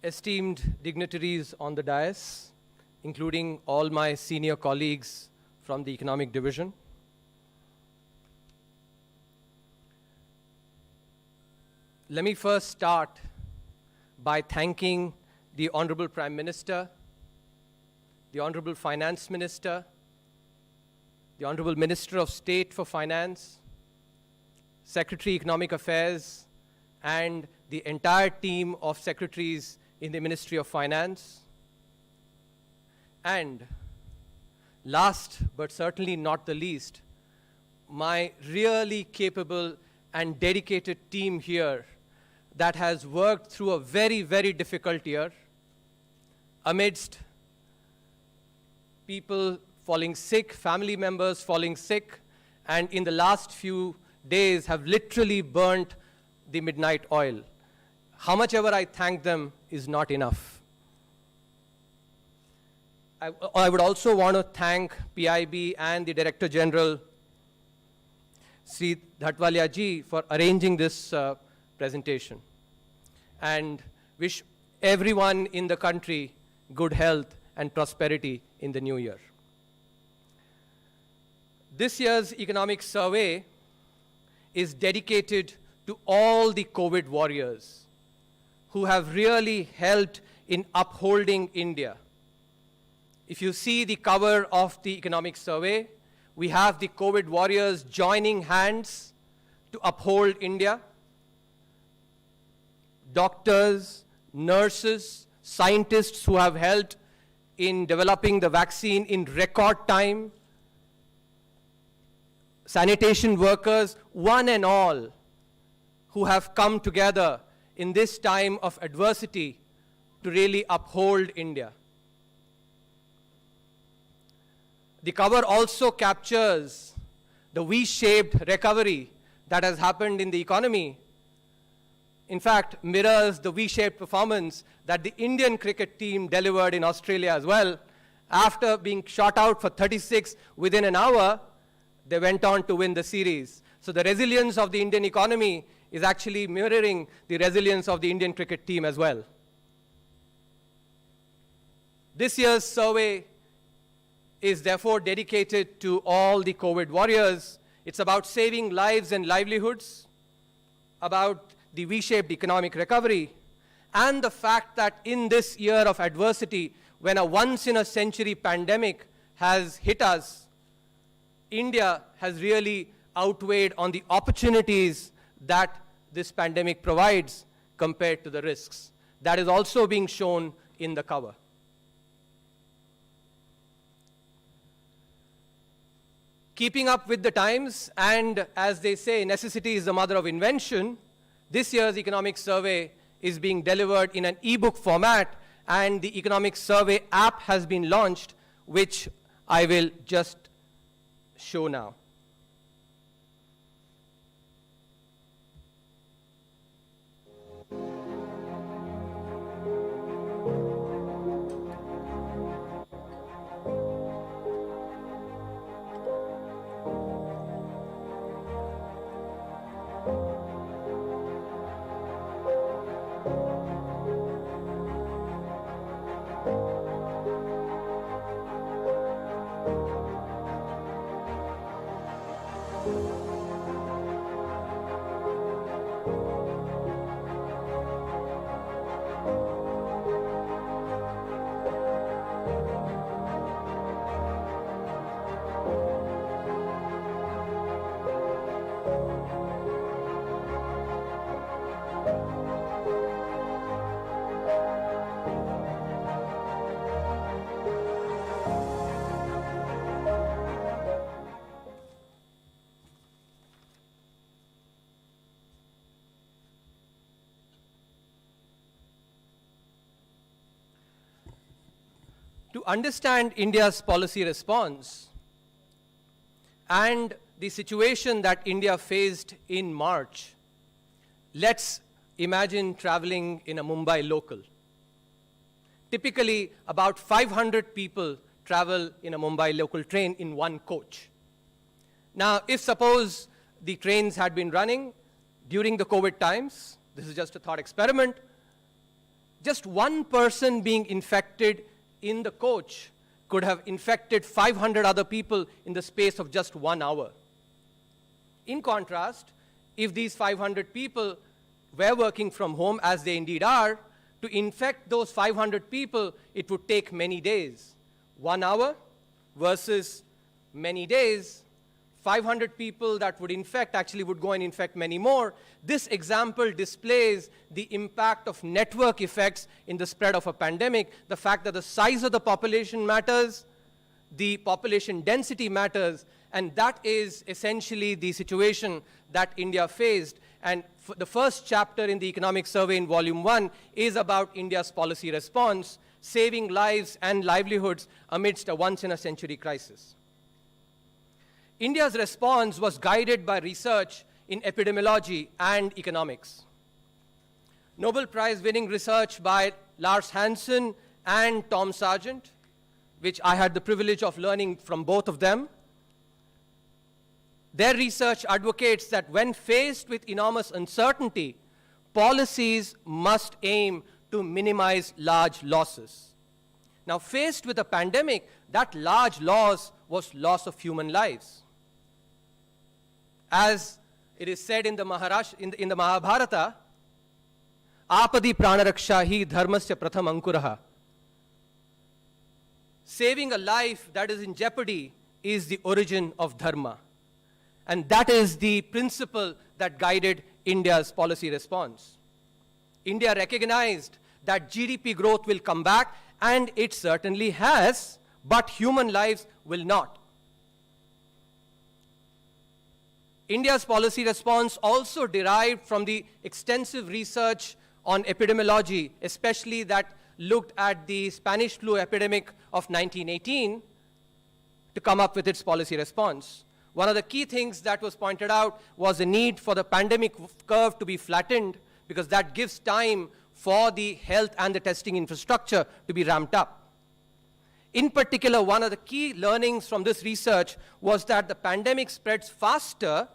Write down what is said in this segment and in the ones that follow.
esteemed dignitaries on the dais, including all my senior colleagues from the Economic Division. Let me first start by thanking the Honorable Prime Minister, the Honorable Finance Minister, the Honorable Minister of State for Finance, Secretary Economic Affairs, and the entire team of secretaries in the Ministry of Finance. And last but certainly not the least, my really capable and dedicated team here that has worked through a very, very difficult year amidst people falling sick, family members falling sick, and in the last few days have literally burnt the midnight oil. How much ever I thank them is not enough. I would also want to thank PIB and the Director General, Sri Dhatwalia ji, for arranging this presentation, and wish everyone in the country good health and prosperity in the new year. This year's economic survey is dedicated to all the COVID warriors who have really helped in upholding India. If you see the cover of the economic survey, we have the COVID warriors joining hands to uphold India. Doctors, nurses, scientists who have helped in developing the vaccine in record time, sanitation workers, one and all, who have come together in this time of adversity to really uphold India. The cover also captures the V-shaped recovery that has happened in the economy. In fact, mirrors the V-shaped performance that the Indian cricket team delivered in Australia as well. After being shot out for 36 within an hour, they went on to win the series. So the resilience of the Indian economy is actually mirroring the resilience of the Indian cricket team as well. This year's survey is therefore dedicated to all the COVID warriors. It's about saving lives and livelihoods, about the V-shaped economic recovery, and the fact that in this year of adversity, when a once-in-a-century pandemic has hit us, India has really outweighed on the opportunities that this pandemic provides compared to the risks. That is also being shown in the cover. Keeping up with the times, and as they say, necessity is the mother of invention, this year's economic survey is being delivered in an e-book format, and the economic survey app has been launched, which I will just show now. To understand India's policy response and the situation that India faced in March, let's imagine traveling in a Mumbai local. Typically, about 500 people travel in a Mumbai local train in one coach. Now, if suppose the trains had been running during the COVID times, this is just a thought experiment, Just one person being infected in the coach could have infected 500 other people in the space of just 1 hour. In contrast, if these 500 people were working from home, as they indeed are, to infect those 500 people, it would take many days. 1 hour versus many days, 500 people that would infect actually would go and infect many more. This example displays the impact of network effects in the spread of a pandemic, the fact that the size of the population matters, the population density matters, and that is essentially the situation that India faced. And the first chapter in the economic survey in volume 1 is about India's policy response, saving lives and livelihoods amidst a once-in-a-century crisis. India's response was guided by research in epidemiology and economics. Nobel Prize-winning research by Lars Hansen and Tom Sargent, which I had the privilege of learning from both of them. Their research advocates that when faced with enormous uncertainty, policies must aim to minimize large losses. Now, faced with a pandemic, that large loss was loss of human lives. As it is said in the Mahabharata, Apadi pranaraksha hi dharmasya pratham ankuraha. Saving a life that is in jeopardy is the origin of dharma. And that is the principle that guided India's policy response. India recognized that GDP growth will come back, and it certainly has, but human lives will not. India's policy response also derived from the extensive research on epidemiology, especially that looked at the Spanish flu epidemic of 1918, to come up with its policy response. One of the key things that was pointed out was the need for the pandemic curve to be flattened, because that gives time for the health and the testing infrastructure to be ramped up. In particular, one of the key learnings from this research was that the pandemic spreads faster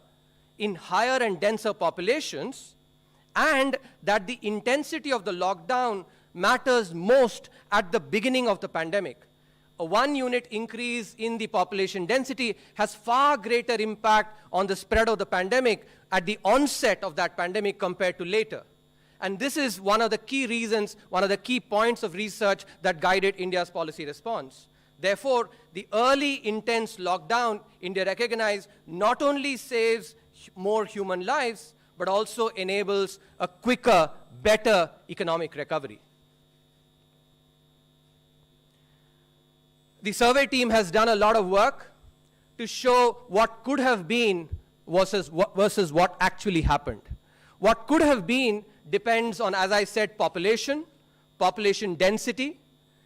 in higher and denser populations, and that the intensity of the lockdown matters most at the beginning of the pandemic. A 1 unit increase in the population density has far greater impact on the spread of the pandemic at the onset of that pandemic compared to later. And this is one of the key reasons, one of the key points of research that guided India's policy response. Therefore, the early intense lockdown, India recognized, not only saves more human lives, but also enables a quicker, better economic recovery. The survey team has done a lot of work to show what could have been versus what actually happened. What could have been depends on, as I said, population density.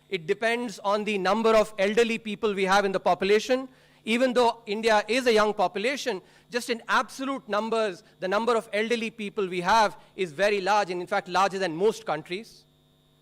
It depends on the number of elderly people we have in the population. Even though India is a young population, just in absolute numbers, the number of elderly people we have is very large, and in fact larger than most countries.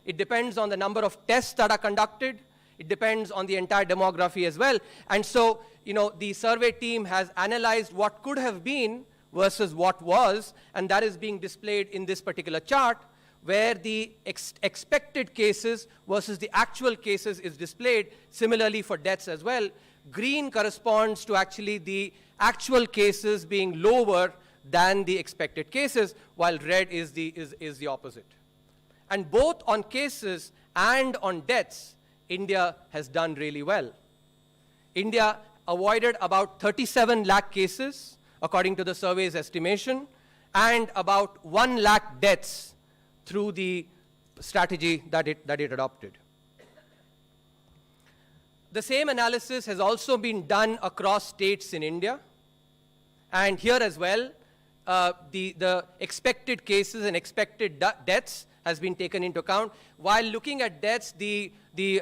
It depends on the number of tests that are conducted. It depends on the entire demography as well. And so, the survey team has analyzed what could have been versus what was, and that is being displayed in this particular chart, where the expected cases versus the actual cases is displayed, similarly for deaths as well. Green corresponds to actually the actual cases being lower than the expected cases, while red is the opposite. And both on cases and on deaths, India has done really well. India avoided about 37 lakh cases, according to the survey's estimation, and about 1 lakh deaths through the strategy that it adopted. The same analysis has also been done across states in India. And here as well, the expected cases and expected deaths has been taken into account. While looking at deaths, the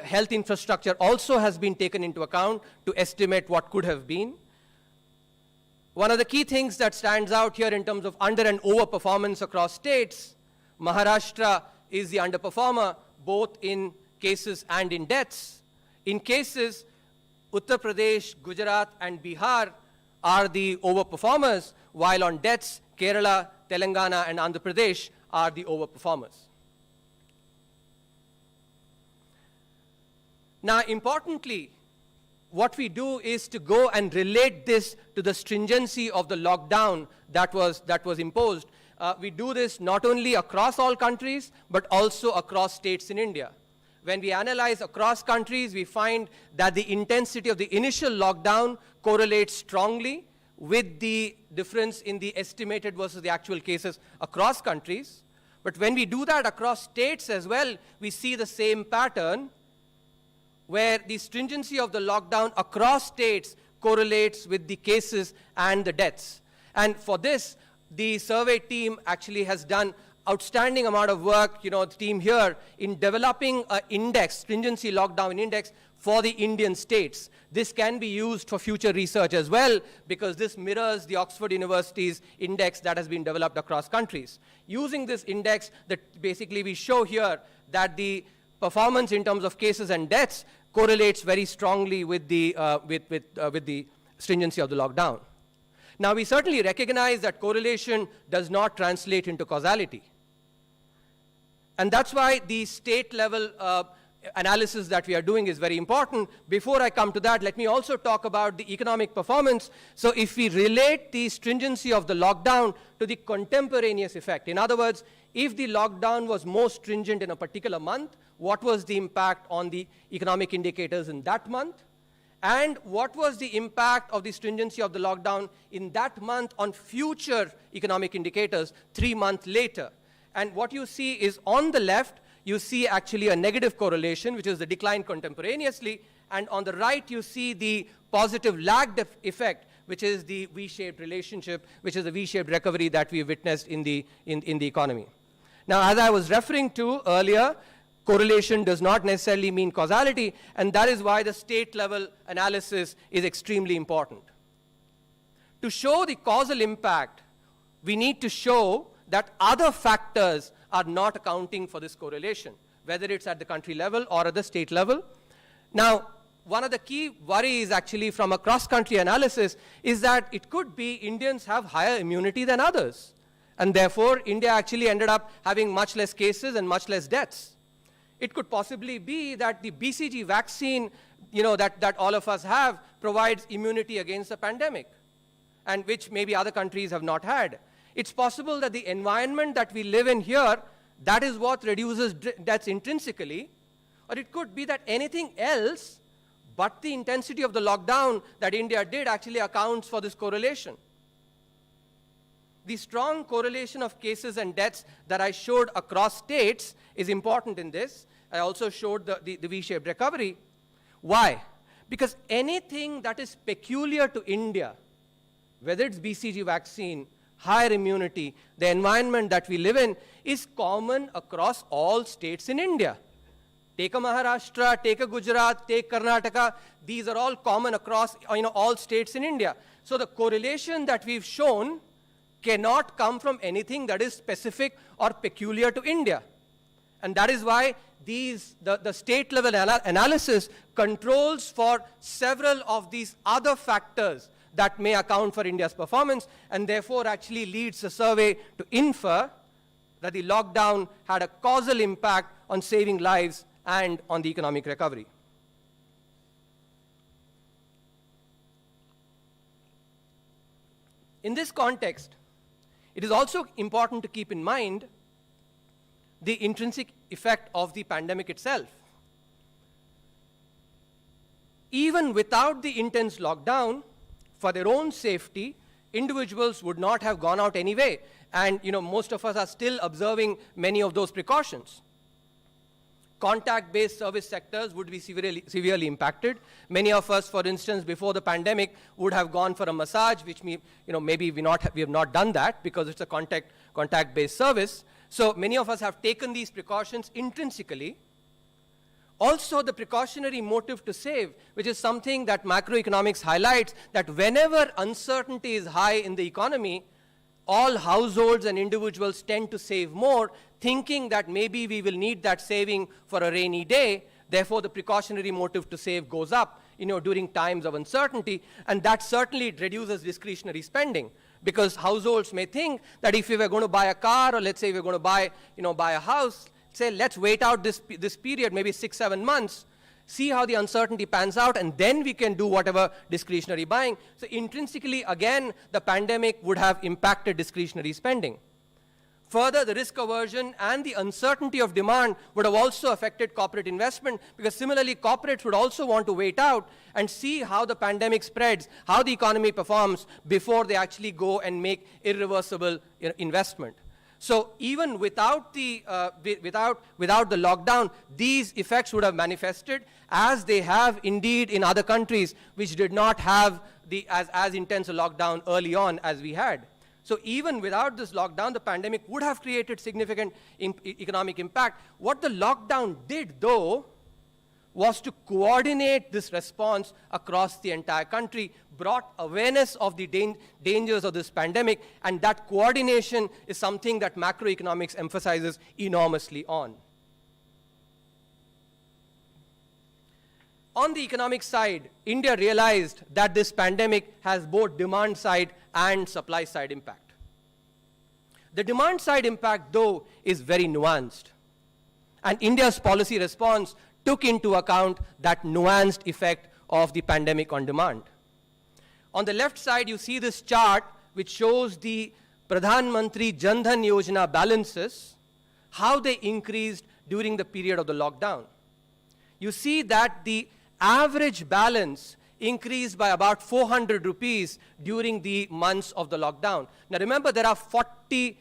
health infrastructure also has been taken into account to estimate what could have been. One of the key things that stands out here in terms of under and over performance across states, Maharashtra is the underperformer, both in cases and in deaths. In cases, Uttar Pradesh, Gujarat, and Bihar are the overperformers, while on deaths, Kerala, Telangana, and Andhra Pradesh are the overperformers. Now, importantly, what we do is to go and relate this to the stringency of the lockdown that was imposed. We do this not only across all countries, but also across states in India. When we analyze across countries, we find that the intensity of the initial lockdown correlates strongly with the difference in the estimated versus the actual cases across countries. But when we do that across states as well, we see the same pattern, where the stringency of the lockdown across states correlates with the cases and the deaths. And for this, the survey team actually has done outstanding amount of work, the team here, in developing an index, stringency lockdown index, for the Indian states. This can be used for future research as well, because this mirrors the Oxford University's index that has been developed across countries. Using this index, that basically we show here that the performance in terms of cases and deaths correlates very strongly with the stringency of the lockdown. Now, we certainly recognize that correlation does not translate into causality. And that's why the state-level analysis that we are doing is very important. Before I come to that, let me also talk about the economic performance. So if we relate the stringency of the lockdown to the contemporaneous effect, in other words, if the lockdown was more stringent in a particular month, what was the impact on the economic indicators in that month? And what was the impact of the stringency of the lockdown in that month on future economic indicators 3 months later? And what you see is, on the left, you see actually a negative correlation, which is the decline contemporaneously. And on the right, you see the positive lagged effect, which is the V-shaped relationship, which is the V-shaped recovery that we witnessed in the economy. Now, as I was referring to earlier, correlation does not necessarily mean causality, and that is why the state-level analysis is extremely important. To show the causal impact, we need to show that other factors are not accounting for this correlation, whether it's at the country level or at the state level. Now, one of the key worries actually from a cross-country analysis is that it could be Indians have higher immunity than others, and therefore India actually ended up having much less cases and much less deaths. It could possibly be that the BCG vaccine, that all of us have, provides immunity against the pandemic, and which maybe other countries have not had. It's possible that the environment that we live in here, that is what reduces deaths intrinsically, or it could be that anything else but the intensity of the lockdown that India did actually accounts for this correlation. The strong correlation of cases and deaths that I showed across states is important in this. I also showed the V-shaped recovery. Why? Because anything that is peculiar to India, whether it's BCG vaccine, higher immunity, the environment that we live in, is common across all states in India. Take a Maharashtra, take a Gujarat, take Karnataka. These are all common across all states in India. So the correlation that we've shown cannot come from anything that is specific or peculiar to India. And that is why the state-level analysis controls for several of these other factors that may account for India's performance, and therefore actually leads the survey to infer that the lockdown had a causal impact on saving lives and on the economic recovery. In this context, it is also important to keep in mind the intrinsic effect of the pandemic itself. Even without the intense lockdown, for their own safety, individuals would not have gone out anyway. And most of us are still observing many of those precautions. Contact-based service sectors would be severely impacted. Many of us, for instance, before the pandemic, would have gone for a massage, which maybe we have not done that because it's a contact-based service. So many of us have taken these precautions intrinsically. Also, the precautionary motive to save, which is something that macroeconomics highlights, that whenever uncertainty is high in the economy, all households and individuals tend to save more, thinking that maybe we will need that saving for a rainy day. Therefore, the precautionary motive to save goes up, during times of uncertainty, and that certainly reduces discretionary spending, because households may think that if we were going to buy a car, or let's say we're going to buy a house, say let's wait out this period, maybe 6-7 months, see how the uncertainty pans out, and then we can do whatever discretionary buying. So intrinsically, again, the pandemic would have impacted discretionary spending. Further, the risk aversion and the uncertainty of demand would have also affected corporate investment, because similarly, corporates would also want to wait out and see how the pandemic spreads, how the economy performs before they actually go and make irreversible investment. So even without the lockdown, these effects would have manifested, as they have indeed in other countries which did not have as intense a lockdown early on as we had. So even without this lockdown, the pandemic would have created significant economic impact. What the lockdown did, though, was to coordinate this response across the entire country, brought awareness of the dangers of this pandemic, and that coordination is something that macroeconomics emphasizes enormously on. On the economic side, India realized that this pandemic has both demand side and supply side impact. The demand side impact, though, is very nuanced. And India's policy response took into account that nuanced effect of the pandemic on demand. On the left side, you see this chart which shows the Pradhan Mantri Jan Dhan Yojana balances, how they increased during the period of the lockdown. You see that the average balance increased by about 400 rupees during the months of the lockdown. Now remember, there are 40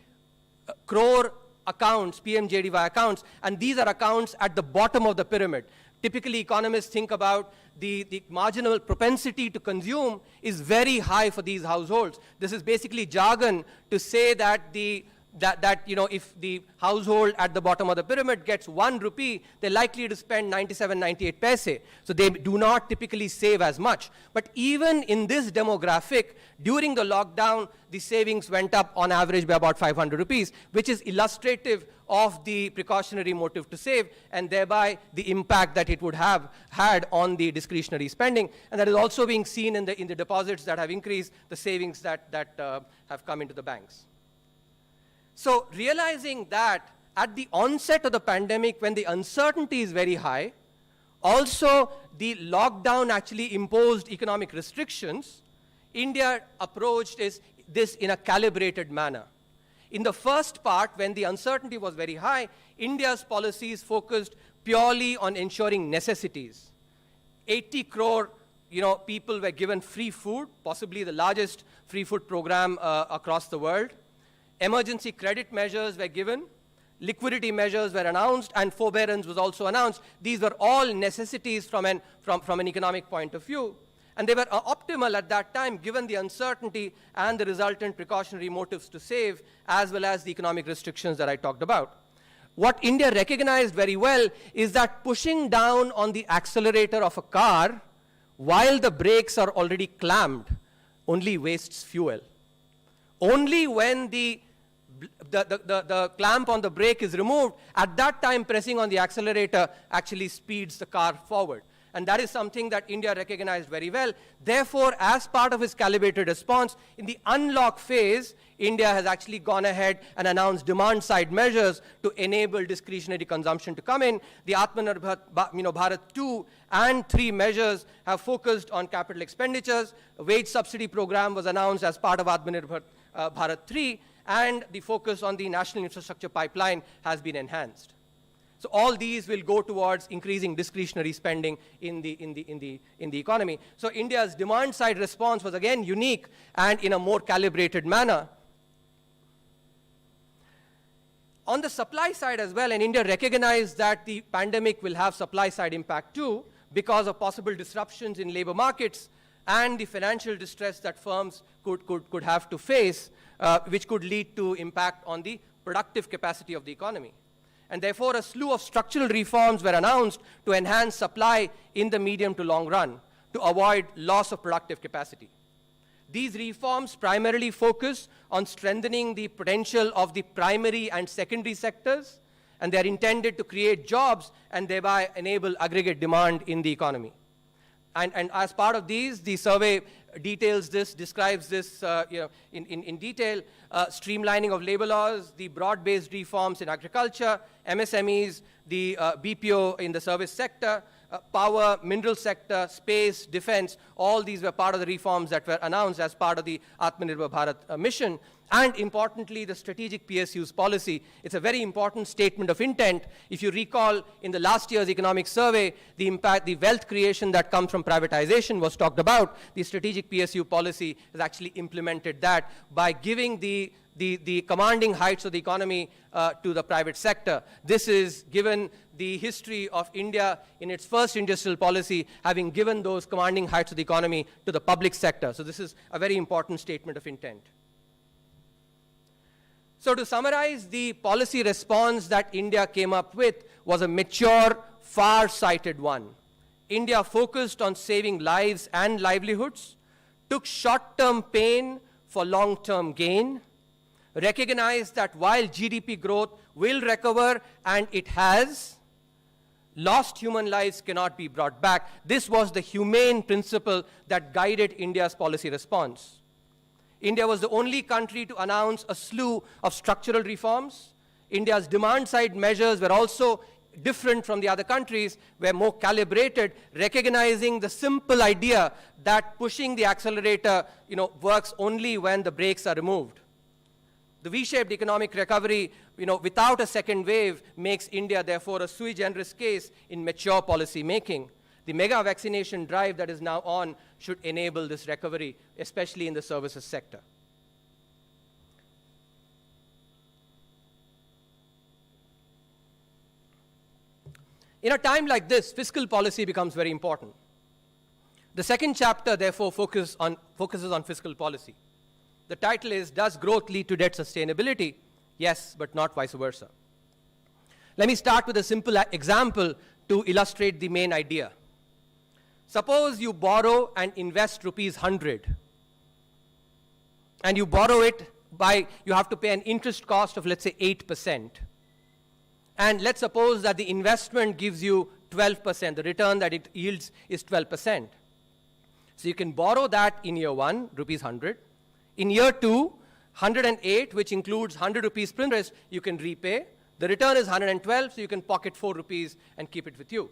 crore accounts, PMJDY accounts, and these are accounts at the bottom of the pyramid. Typically, economists think about the marginal propensity to consume is very high for these households. This is basically jargon to say that if the household at the bottom of the pyramid gets 1 rupee, they're likely to spend 97, 98 paise. So they do not typically save as much. But even in this demographic, during the lockdown, the savings went up on average by about 500 rupees, which is illustrative of the precautionary motive to save, and thereby the impact that it would have had on the discretionary spending. And that is also being seen in the deposits that have increased, the savings that have come into the banks. So realizing that at the onset of the pandemic, when the uncertainty is very high, also the lockdown actually imposed economic restrictions, India approached this in a calibrated manner. In the first part, when the uncertainty was very high, India's policies focused purely on ensuring necessities. 80 crore people were given free food, possibly the largest free food program across the world. Emergency credit measures were given, liquidity measures were announced, and forbearance was also announced. These were all necessities from an economic point of view. And they were optimal at that time, given the uncertainty and the resultant precautionary motives to save, as well as the economic restrictions that I talked about. What India recognized very well is that pushing down on the accelerator of a car while the brakes are already clamped only wastes fuel. Only when the clamp on the brake is removed, at that time pressing on the accelerator actually speeds the car forward. And that is something that India recognized very well. Therefore, as part of its calibrated response, in the unlock phase, India has actually gone ahead and announced demand-side measures to enable discretionary consumption to come in. The Atmanirbhar Bharat 2 and 3 measures have focused on capital expenditures. A wage subsidy program was announced as part of Atmanirbhar Bharat 3, and the focus on the national infrastructure pipeline has been enhanced. So all these will go towards increasing discretionary spending in the economy. So India's demand-side response was again unique and in a more calibrated manner. On the supply side as well, and India recognized that the pandemic will have supply-side impact too, because of possible disruptions in labor markets and the financial distress that firms could have to face, which could lead to impact on the productive capacity of the economy. And therefore, a slew of structural reforms were announced to enhance supply in the medium to long run, to avoid loss of productive capacity. These reforms primarily focus on strengthening the potential of the primary and secondary sectors, and they are intended to create jobs and thereby enable aggregate demand in the economy. And as part of these, the survey details this, describes this in detail, streamlining of labor laws, the broad-based reforms in agriculture, MSMEs, the BPO in the service sector, power, mineral sector, space, defense, all these were part of the reforms that were announced as part of the Atmanirbhar Bharat mission. And importantly, the strategic PSUs policy. It's a very important statement of intent. If you recall, in the last year's economic survey, the impact, the wealth creation that comes from privatization was talked about. The strategic PSU policy has actually implemented that by giving the commanding heights of the economy to the private sector. This is given the history of India in its first industrial policy, having given those commanding heights of the economy to the public sector. So this is a very important statement of intent. So to summarize, the policy response that India came up with was a mature, far-sighted one. India focused on saving lives and livelihoods, took short-term pain for long-term gain, recognized that while GDP growth will recover, and it has, lost human lives cannot be brought back. This was the humane principle that guided India's policy response. India was the only country to announce a slew of structural reforms. India's demand-side measures were also different from the other countries, were more calibrated, recognizing the simple idea that pushing the accelerator, works only when the brakes are removed. The V-shaped economic recovery, without a second wave, makes India, therefore, a sui generis case in mature policy making. The mega vaccination drive that is now on should enable this recovery, especially in the services sector. In a time like this, fiscal policy becomes very important. The second chapter, therefore, focuses on fiscal policy. The title is, Does Growth Lead to Debt Sustainability? Yes, but not vice versa. Let me start with a simple example to illustrate the main idea. Suppose you borrow and invest rupees 100, and you borrow it you have to pay an interest cost of, let's say, 8%. And let's suppose that the investment gives you 12%. The return that it yields is 12%. So you can borrow that in year 1, rupees 100. In year 2, 108, which includes 100 rupees interest, you can repay. The return is 112, so you can pocket 4 rupees and keep it with you.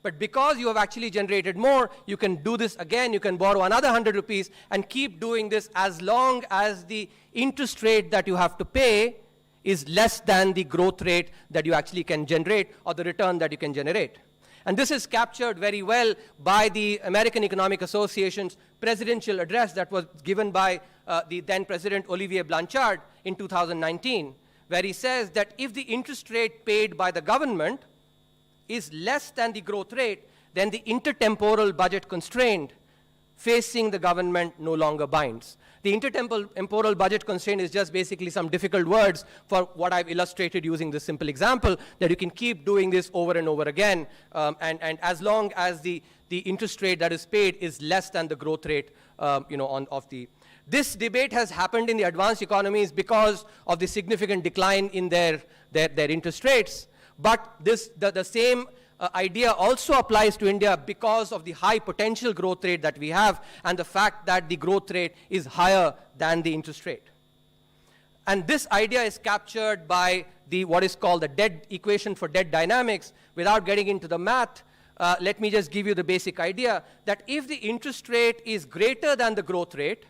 But because you have actually generated more, you can do this again. You can borrow another 100 rupees and keep doing this as long as the interest rate that you have to pay is less than the growth rate that you actually can generate or the return that you can generate. And this is captured very well by the American Economic Association's presidential address that was given by the then President Olivier Blanchard in 2019, where he says that if the interest rate paid by the government is less than the growth rate, then the intertemporal budget constraint facing the government no longer binds. The intertemporal budget constraint is just basically some difficult words for what I've illustrated using this simple example, that you can keep doing this over and over again, and as long as the interest rate that is paid is less than the growth rate, This debate has happened in the advanced economies because of the significant decline in their interest rates. But the same idea also applies to India because of the high potential growth rate that we have and the fact that the growth rate is higher than the interest rate. And this idea is captured by what is called the debt equation for debt dynamics. Without getting into the math, let me just give you the basic idea that if the interest rate is greater than the growth rate,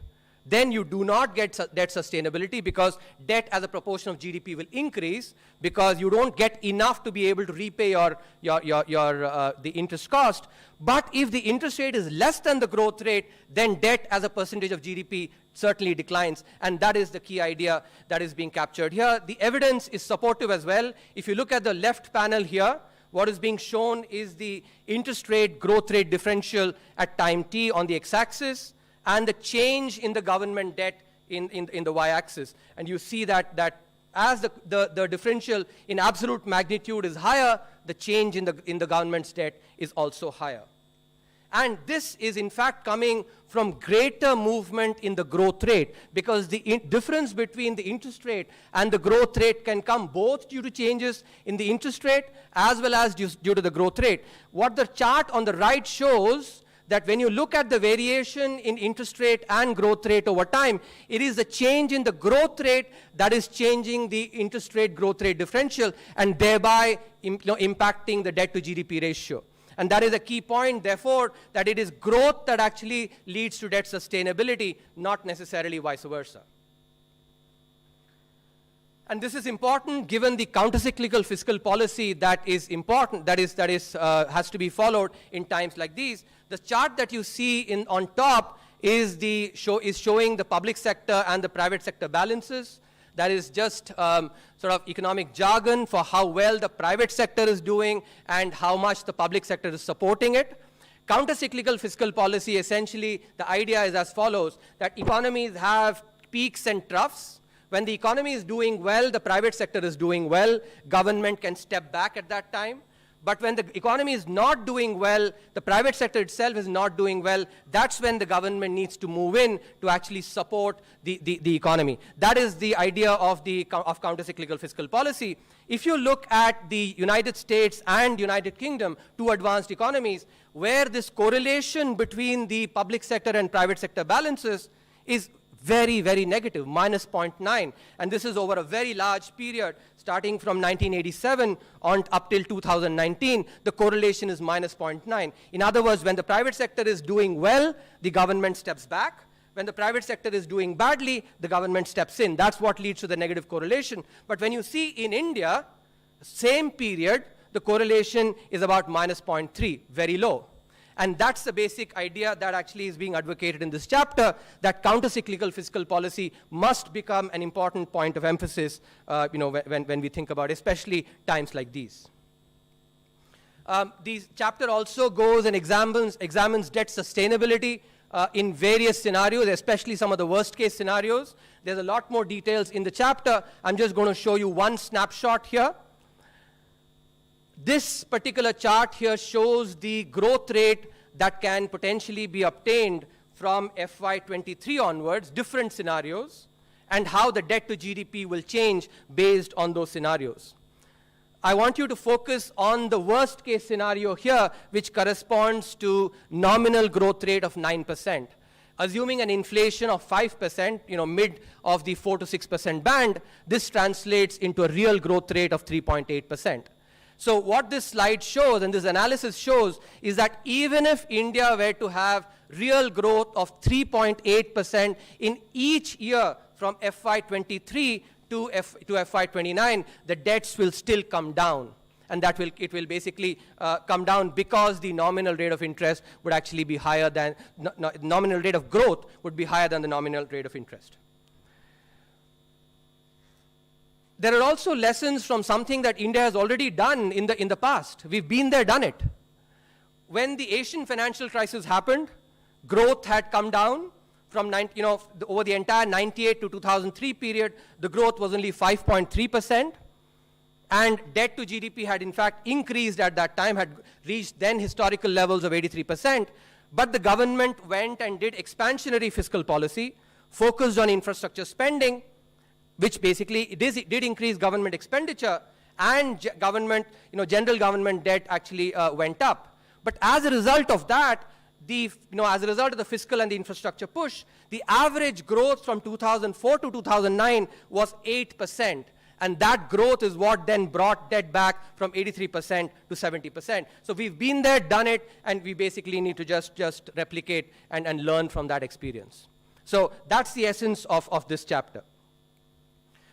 then you do not get debt sustainability because debt as a proportion of GDP will increase because you don't get enough to be able to repay the interest cost. But if the interest rate is less than the growth rate, then debt as a percentage of GDP certainly declines. And that is the key idea that is being captured here. The evidence is supportive as well. If you look at the left panel here, what is being shown is the interest rate growth rate differential at time t on the x-axis, and the change in the government debt in the y-axis. And you see that as the differential in absolute magnitude is higher, the change in the government's debt is also higher. And this is in fact coming from greater movement in the growth rate, because the difference between the interest rate and the growth rate can come both due to changes in the interest rate as well as due to the growth rate. What the chart on the right shows, that when you look at the variation in interest rate and growth rate over time, it is the change in the growth rate that is changing the interest rate growth rate differential and thereby impacting the debt to GDP ratio. And that is a key point, therefore, that it is growth that actually leads to debt sustainability, not necessarily vice versa. And this is important given the countercyclical fiscal policy that is important, has to be followed in times like these. The chart that you see on top is showing the public sector and the private sector balances. That is just sort of economic jargon for how well the private sector is doing and how much the public sector is supporting it. Countercyclical fiscal policy, essentially, the idea is as follows, that economies have peaks and troughs. When the economy is doing well, the private sector is doing well, government can step back at that time. But when the economy is not doing well, the private sector itself is not doing well, that's when the government needs to move in to actually support the economy. That is the idea of countercyclical fiscal policy. If you look at the United States and United Kingdom, two advanced economies, where this correlation between the public sector and private sector balances is very, very negative, minus 0.9. And this is over a very large period, starting from 1987 on up till 2019, the correlation is minus 0.9. In other words, when the private sector is doing well, the government steps back. When the private sector is doing badly, the government steps in. That's what leads to the negative correlation. But when you see in India, same period, the correlation is about minus 0.3, very low. And that's the basic idea that actually is being advocated in this chapter, that countercyclical fiscal policy must become an important point of emphasis when we think about especially times like these. This chapter also goes and examines debt sustainability in various scenarios, especially some of the worst case scenarios. There's a lot more details in the chapter. I'm just going to show you one snapshot here. This particular chart here shows the growth rate that can potentially be obtained from FY23 onwards, different scenarios, and how the debt to GDP will change based on those scenarios. I want you to focus on the worst case scenario here, which corresponds to nominal growth rate of 9%. Assuming an inflation of 5%, mid of the 4 to 6% band, this translates into a real growth rate of 3.8%. So what this slide shows, and this analysis shows, is that even if India were to have real growth of 3.8% in each year from FY23 to FY29, the debts will still come down. And it will basically come down because the nominal rate of interest would actually be higher than, nominal rate of growth would be higher than the nominal rate of interest. There are also lessons from something that India has already done in the past. We've been there, done it. When the Asian financial crisis happened, growth had come down from, over the entire 98 to 2003 period, the growth was only 5.3%. And debt to GDP had in fact increased at that time, had reached then historical levels of 83%. But the government went and did expansionary fiscal policy, focused on infrastructure spending, which basically did increase government expenditure, and general government debt actually went up. But as a result of that, as a result of the fiscal and the infrastructure push, the average growth from 2004 to 2009 was 8%. And that growth is what then brought debt back from 83% to 70%. So we've been there, done it, and we basically need to just replicate and learn from that experience. So that's the essence of this chapter.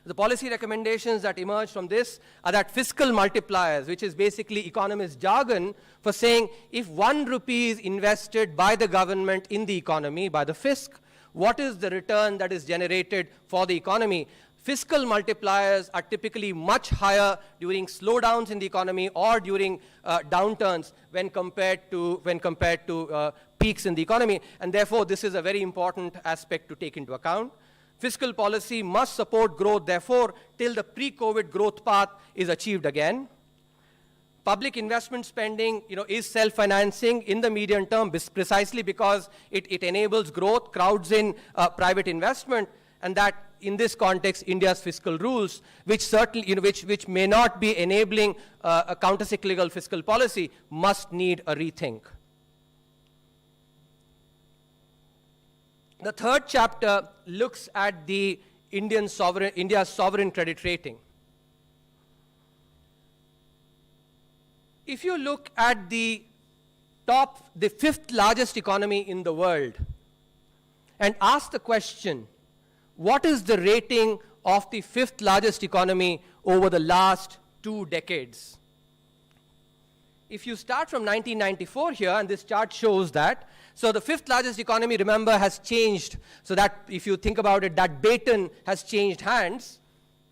The policy recommendations that emerge from this are that fiscal multipliers, which is basically economist jargon for saying if 1 rupee is invested by the government in the economy, by the fisc, what is the return that is generated for the economy? Fiscal multipliers are typically much higher during slowdowns in the economy or during downturns when compared to peaks in the economy. And therefore, this is a very important aspect to take into account. Fiscal policy must support growth, therefore, till the pre-COVID growth path is achieved again. Public investment spending, is self-financing in the medium term precisely because it enables growth, crowds in private investment, and that in this context, India's fiscal rules, which certainly, which may not be enabling a countercyclical fiscal policy, must need a rethink. The third chapter looks at the India's sovereign credit rating. If you look at the the fifth largest economy in the world, and ask the question, what is the rating of the fifth largest economy over the last 2 decades? If you start from 1994 here, and this chart shows that, so the fifth largest economy, remember, has changed. So that, if you think about it, that baton has changed hands.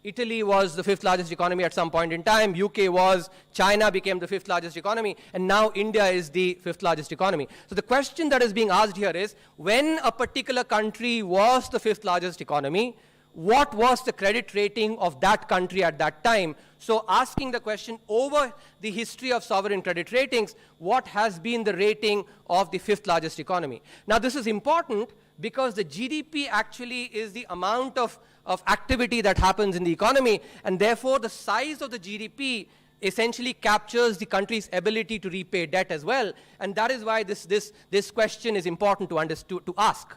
Italy was the fifth largest economy at some point in time, UK was, China became the fifth largest economy, and now India is the fifth largest economy. So the question that is being asked here is, when a particular country was the fifth largest economy, what was the credit rating of that country at that time? So asking the question, over the history of sovereign credit ratings, what has been the rating of the fifth largest economy? Now this is important because the GDP actually is the amount of activity that happens in the economy, and therefore the size of the GDP essentially captures the country's ability to repay debt as well, and that is why this question is important to ask.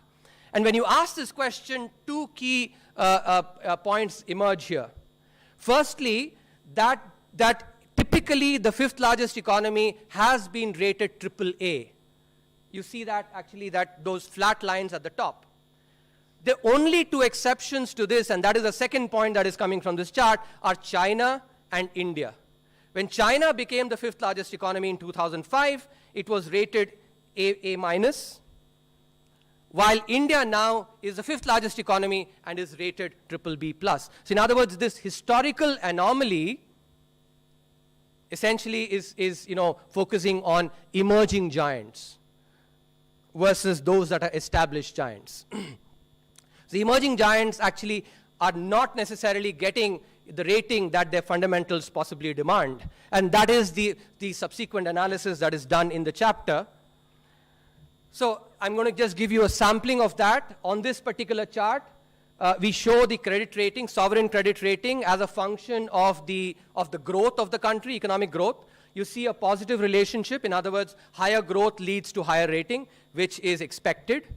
And when you ask this question, 2 key points emerge here. Firstly, that typically the fifth largest economy has been rated AAA. You see that actually, those flat lines at the top. The only 2 exceptions to this, and that is the second point that is coming from this chart, are China and India. When China became the fifth largest economy in 2005, it was rated A-, while India now is the fifth largest economy and is rated BBB+. So in other words, this historical anomaly essentially is focusing on emerging giants versus those that are established giants. The emerging giants actually are not necessarily getting the rating that their fundamentals possibly demand. And that is the subsequent analysis that is done in the chapter. So I'm going to just give you a sampling of that. On this particular chart, we show the credit rating, sovereign credit rating, as a function of the growth of the country, economic growth. You see a positive relationship. In other words, higher growth leads to higher rating, which is expected.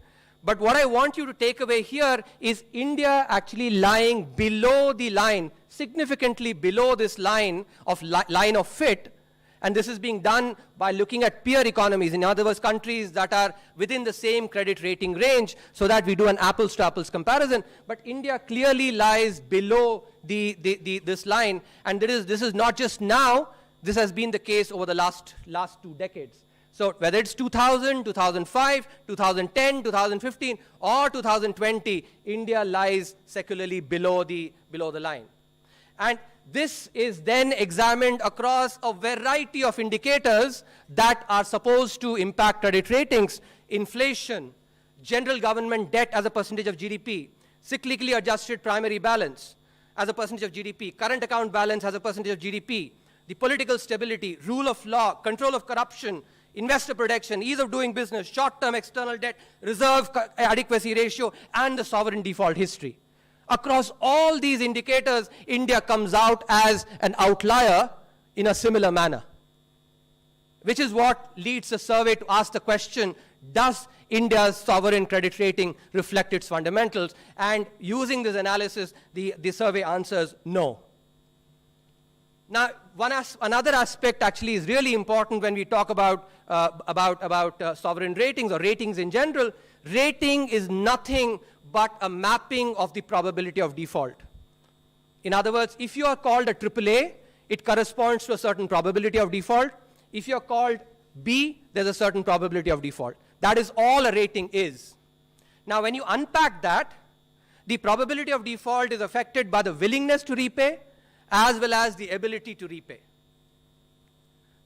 But what I want you to take away here is India actually lying below the line, significantly below this line of fit. And this is being done by looking at peer economies, in other words, countries that are within the same credit rating range, so that we do an apples-to-apples comparison. But India clearly lies below this line, and this is not just now, this has been the case over the last 2 decades. So whether it's 2000, 2005, 2010, 2015, or 2020, India lies secularly below the line. And this is then examined across a variety of indicators that are supposed to impact credit ratings: inflation, general government debt as a percentage of GDP, cyclically adjusted primary balance as a percentage of GDP, current account balance as a percentage of GDP, the political stability, rule of law, control of corruption, investor protection, ease of doing business, short-term external debt, reserve adequacy ratio, and the sovereign default history. Across all these indicators, India comes out as an outlier in a similar manner, which is what leads the survey to ask the question, does India's sovereign credit rating reflect its fundamentals? And using this analysis, the survey answers no. Now, another aspect actually is really important when we talk about sovereign ratings or ratings in general. Rating is nothing but a mapping of the probability of default. In other words, if you are called a AAA, it corresponds to a certain probability of default. If you're called B, there's a certain probability of default. That is all a rating is. Now, when you unpack that, the probability of default is affected by the willingness to repay as well as the ability to repay.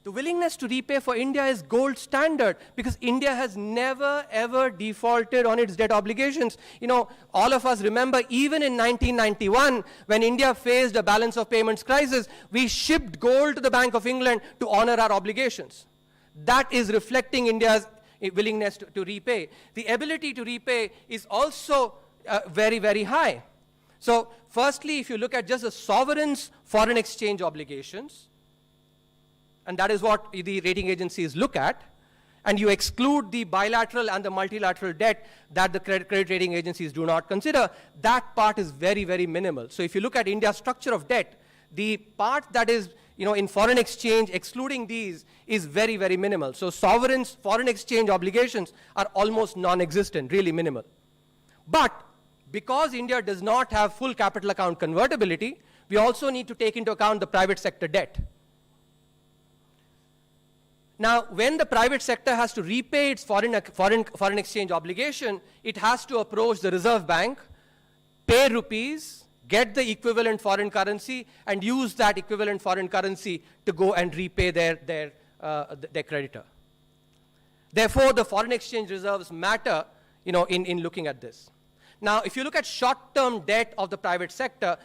The willingness to repay for India is gold standard because India has never ever defaulted on its debt obligations. All of us remember even in 1991 when India faced a balance of payments crisis, we shipped gold to the Bank of England to honor our obligations. That is reflecting India's willingness to repay. The ability to repay is also very, very high. So firstly, if you look at just the sovereign's foreign exchange obligations, and that is what the rating agencies look at, and you exclude the bilateral and the multilateral debt that the credit rating agencies do not consider, that part is very, very minimal. So if you look at India's structure of debt, the part that is in foreign exchange, excluding these, is very, very minimal. So sovereigns' foreign exchange obligations are almost non-existent, really minimal. But because India does not have full capital account convertibility, we also need to take into account the private sector debt. Now, when the private sector has to repay its foreign exchange obligation, it has to approach the Reserve Bank, pay rupees, get the equivalent foreign currency, and use that equivalent foreign currency to go and repay their creditor. Therefore, the foreign exchange reserves matter, in looking at this. Now, if you look at short-term debt of the private sector,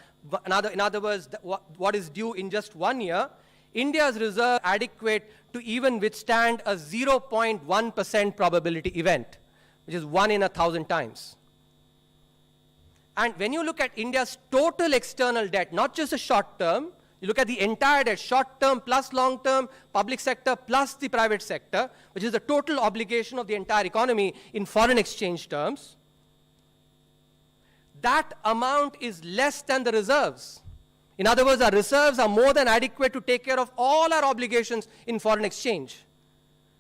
in other words, what is due in just 1 year, India's reserve adequate to even withstand a 0.1% probability event, which is 1 in 1,000 times. And when you look at India's total external debt, not just the short term, you look at the entire debt, short term plus long term, public sector plus the private sector, which is the total obligation of the entire economy in foreign exchange terms, that amount is less than the reserves. In other words, our reserves are more than adequate to take care of all our obligations in foreign exchange.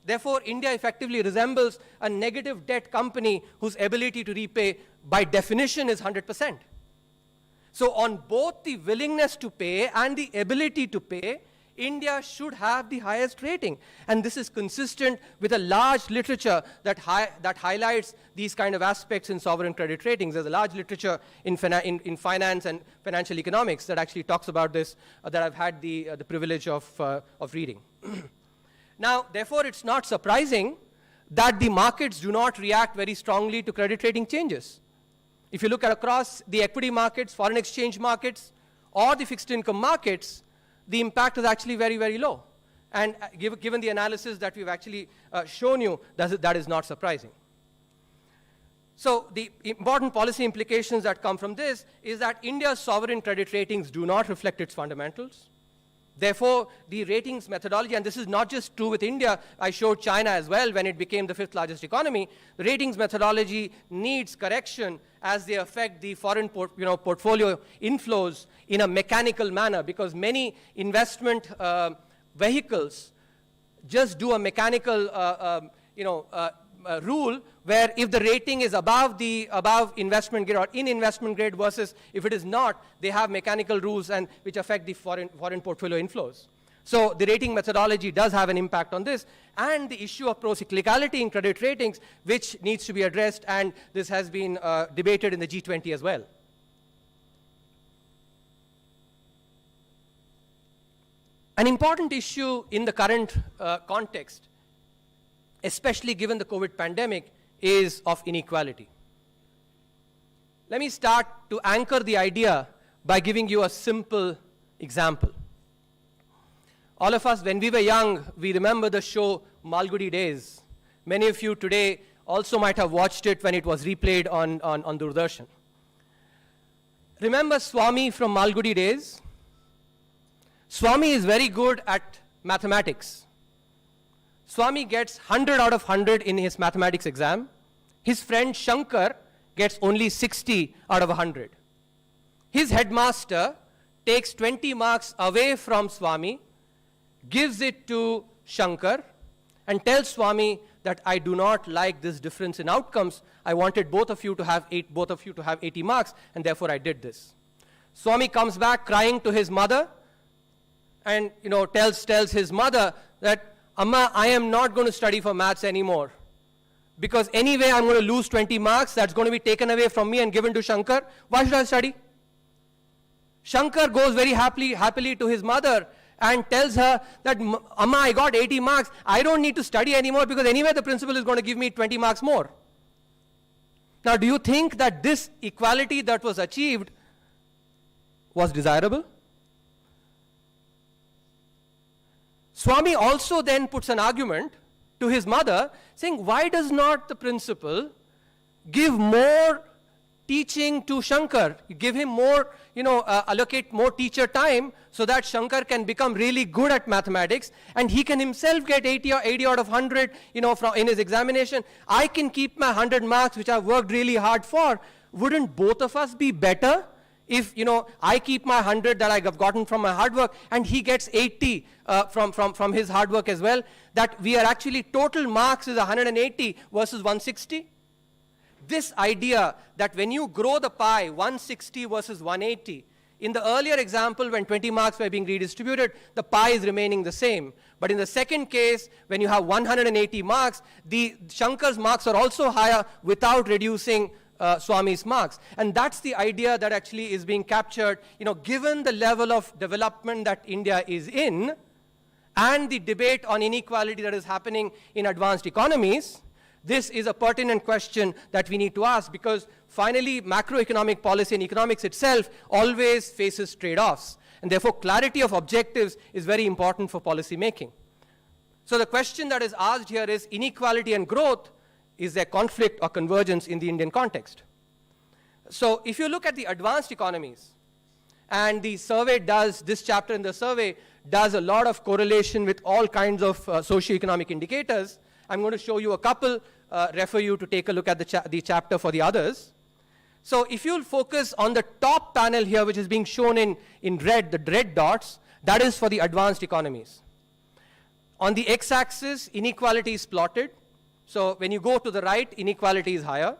Therefore, India effectively resembles a negative debt company whose ability to repay, by definition, is 100%. So on both the willingness to pay and the ability to pay, India should have the highest rating. And this is consistent with a large literature that highlights these kind of aspects in sovereign credit ratings. There's a large literature in finance and financial economics that actually talks about this, that I've had the privilege of reading. Now, therefore, it's not surprising that the markets do not react very strongly to credit rating changes. If you look at across the equity markets, foreign exchange markets, or the fixed income markets, the impact is actually very, very low. And given the analysis that we've actually shown you, that is not surprising. So the important policy implications that come from this is that India's sovereign credit ratings do not reflect its fundamentals. Therefore, the ratings methodology, and this is not just true with India, I showed China as well when it became the 5th largest economy, the ratings methodology needs correction as they affect the foreign portfolio inflows in a mechanical manner, because many investment vehicles just do a mechanical rule where if the rating is above investment grade or in investment grade versus if it is not, they have mechanical rules and which affect the foreign portfolio inflows. So the rating methodology does have an impact on this, and the issue of procyclicality in credit ratings, which needs to be addressed, and this has been debated in the G20 as well. An important issue in the current context, especially given the COVID pandemic, is of inequality. Let me start to anchor the idea by giving you a simple example. All of us, when we were young, we remember the show Malgudi Days. Many of you today also might have watched it when it was replayed on Doordarshan. Remember Swami from Malgudi Days? Swami is very good at mathematics. Swami gets 100 out of 100 in his mathematics exam. His friend Shankar gets only 60 out of 100. His headmaster takes 20 marks away from Swami, gives it to Shankar, and tells Swami that I do not like this difference in outcomes. I wanted both of you to have 80 marks, and therefore I did this. Swami comes back crying to his mother, and tells his mother that, Amma, I am not going to study for maths anymore, because anyway I'm going to lose 20 marks. That's going to be taken away from me and given to Shankar. Why should I study? Shankar goes very happily to his mother and tells her that, Amma, I got 80 marks. I don't need to study anymore because anyway the principal is going to give me 20 marks more. Now, do you think that this equality that was achieved was desirable? Swami also then puts an argument to his mother saying, why does not the principal give more teaching to Shankar? Give him more, allocate more teacher time so that Shankar can become really good at mathematics and he can himself get 80 out of 100, in his examination. I can keep my 100 marks which I've worked really hard for. Wouldn't both of us be better If, I keep my 100 that I've gotten from my hard work, and he gets 80 from his hard work as well, that we are actually, total marks is 180 versus 160. This idea that when you grow the pie, 160 versus 180, in the earlier example, when 20 marks were being redistributed, the pie is remaining the same. But in the second case, when you have 180 marks, Shankar's marks are also higher without reducing Swami's marks. And that's the idea that actually is being captured, given the level of development that India is in, and the debate on inequality that is happening in advanced economies. This is a pertinent question that we need to ask, because finally, macroeconomic policy and economics itself always faces trade-offs. And therefore, clarity of objectives is very important for policy making. So the question that is asked here is, inequality and growth, is there conflict or convergence in the Indian context? So if you look at the advanced economies, and the survey does, this chapter in the survey does a lot of correlation with all kinds of socioeconomic indicators. I'm going to show you a couple, refer you to take a look at the chapter for the others. So if you'll focus on the top panel here, which is being shown in red, the red dots, that is for the advanced economies. On the x-axis, inequality is plotted. So when you go to the right, inequality is higher.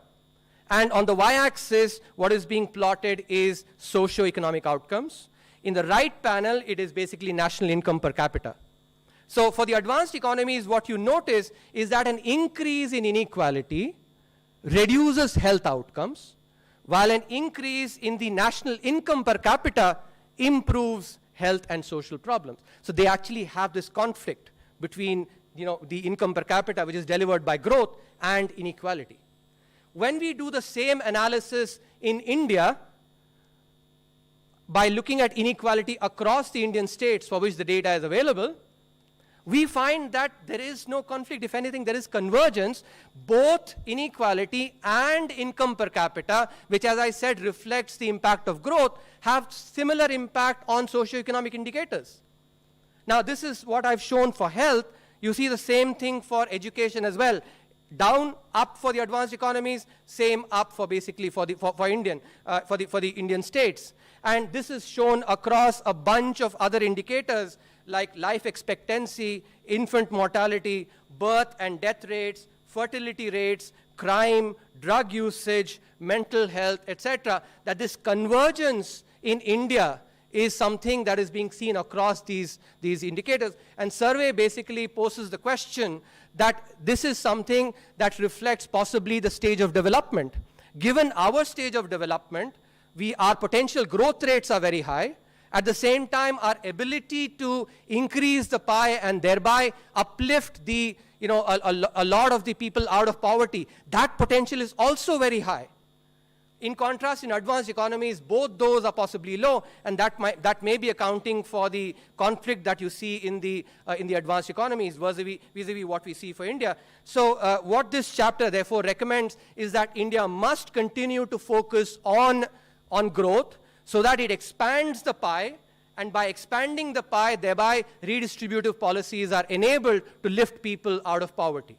And on the y-axis, what is being plotted is socio-economic outcomes. In the right panel, it is basically national income per capita. So for the advanced economies, what you notice is that an increase in inequality reduces health outcomes, while an increase in the national income per capita improves health and social problems. So they actually have this conflict between the income per capita, which is delivered by growth, and inequality. When we do the same analysis in India, by looking at inequality across the Indian states for which the data is available, we find that there is no conflict. If anything, there is convergence. Both inequality and income per capita, which, as I said, reflects the impact of growth, have similar impact on socioeconomic indicators. Now, this is what I've shown for health. You see the same thing for education as well. Down, up for the advanced economies, same up for basically for the Indian states. And this is shown across a bunch of other indicators like life expectancy, infant mortality, birth and death rates, fertility rates, crime, drug usage, mental health, etc. That this convergence in India is something that is being seen across these indicators. And survey basically poses the question that this is something that reflects possibly the stage of development. Given our stage of development, our potential growth rates are very high. At the same time, our ability to increase the pie and thereby uplift a lot of the people out of poverty, that potential is also very high. In contrast, in advanced economies, both those are possibly low, and that may be accounting for the conflict that you see in the advanced economies vis-a-vis what we see for India. So what this chapter therefore recommends is that India must continue to focus on growth so that it expands the pie, and by expanding the pie, thereby redistributive policies are enabled to lift people out of poverty.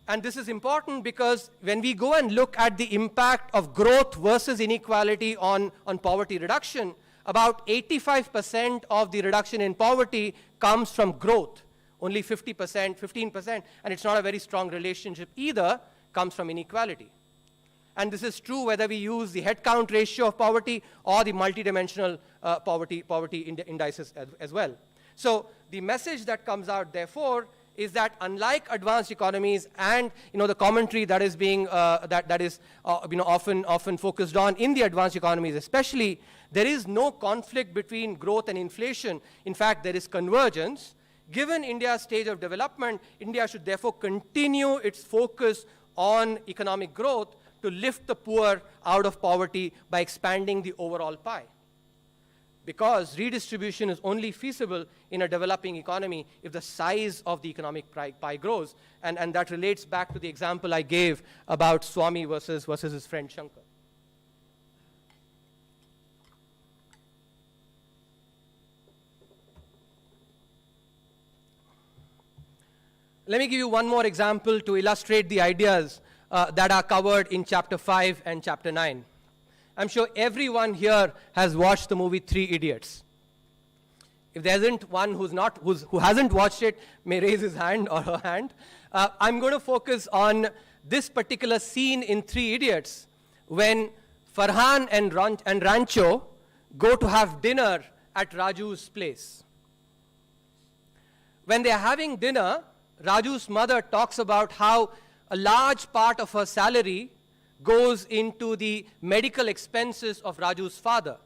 And this is important because when we go and look at the impact of growth versus inequality on poverty reduction, about 85% of the reduction in poverty comes from growth. Only 50%, 15%, and it's not a very strong relationship either, comes from inequality. And this is true whether we use the head count ratio of poverty or the multidimensional poverty indices as well. So the message that comes out, therefore, is that unlike advanced economies and the commentary that is being often focused on in the advanced economies especially, there is no conflict between growth and inflation. In fact, there is convergence. Given India's stage of development, India should therefore continue its focus on economic growth to lift the poor out of poverty by expanding the overall pie. Because redistribution is only feasible in a developing economy if the size of the economic pie grows. And that relates back to the example I gave about Swami versus his friend Shankar. Let me give you one more example to illustrate the ideas that are covered in Chapter 5 and Chapter 9. I'm sure everyone here has watched the movie Three Idiots. If there isn't one who hasn't watched it, may raise his hand or her hand. I'm going to focus on this particular scene in Three Idiots when Farhan and Rancho go to have dinner at Raju's place. When they're having dinner, Raju's mother talks about how a large part of her salary goes into the medical expenses of Raju's father.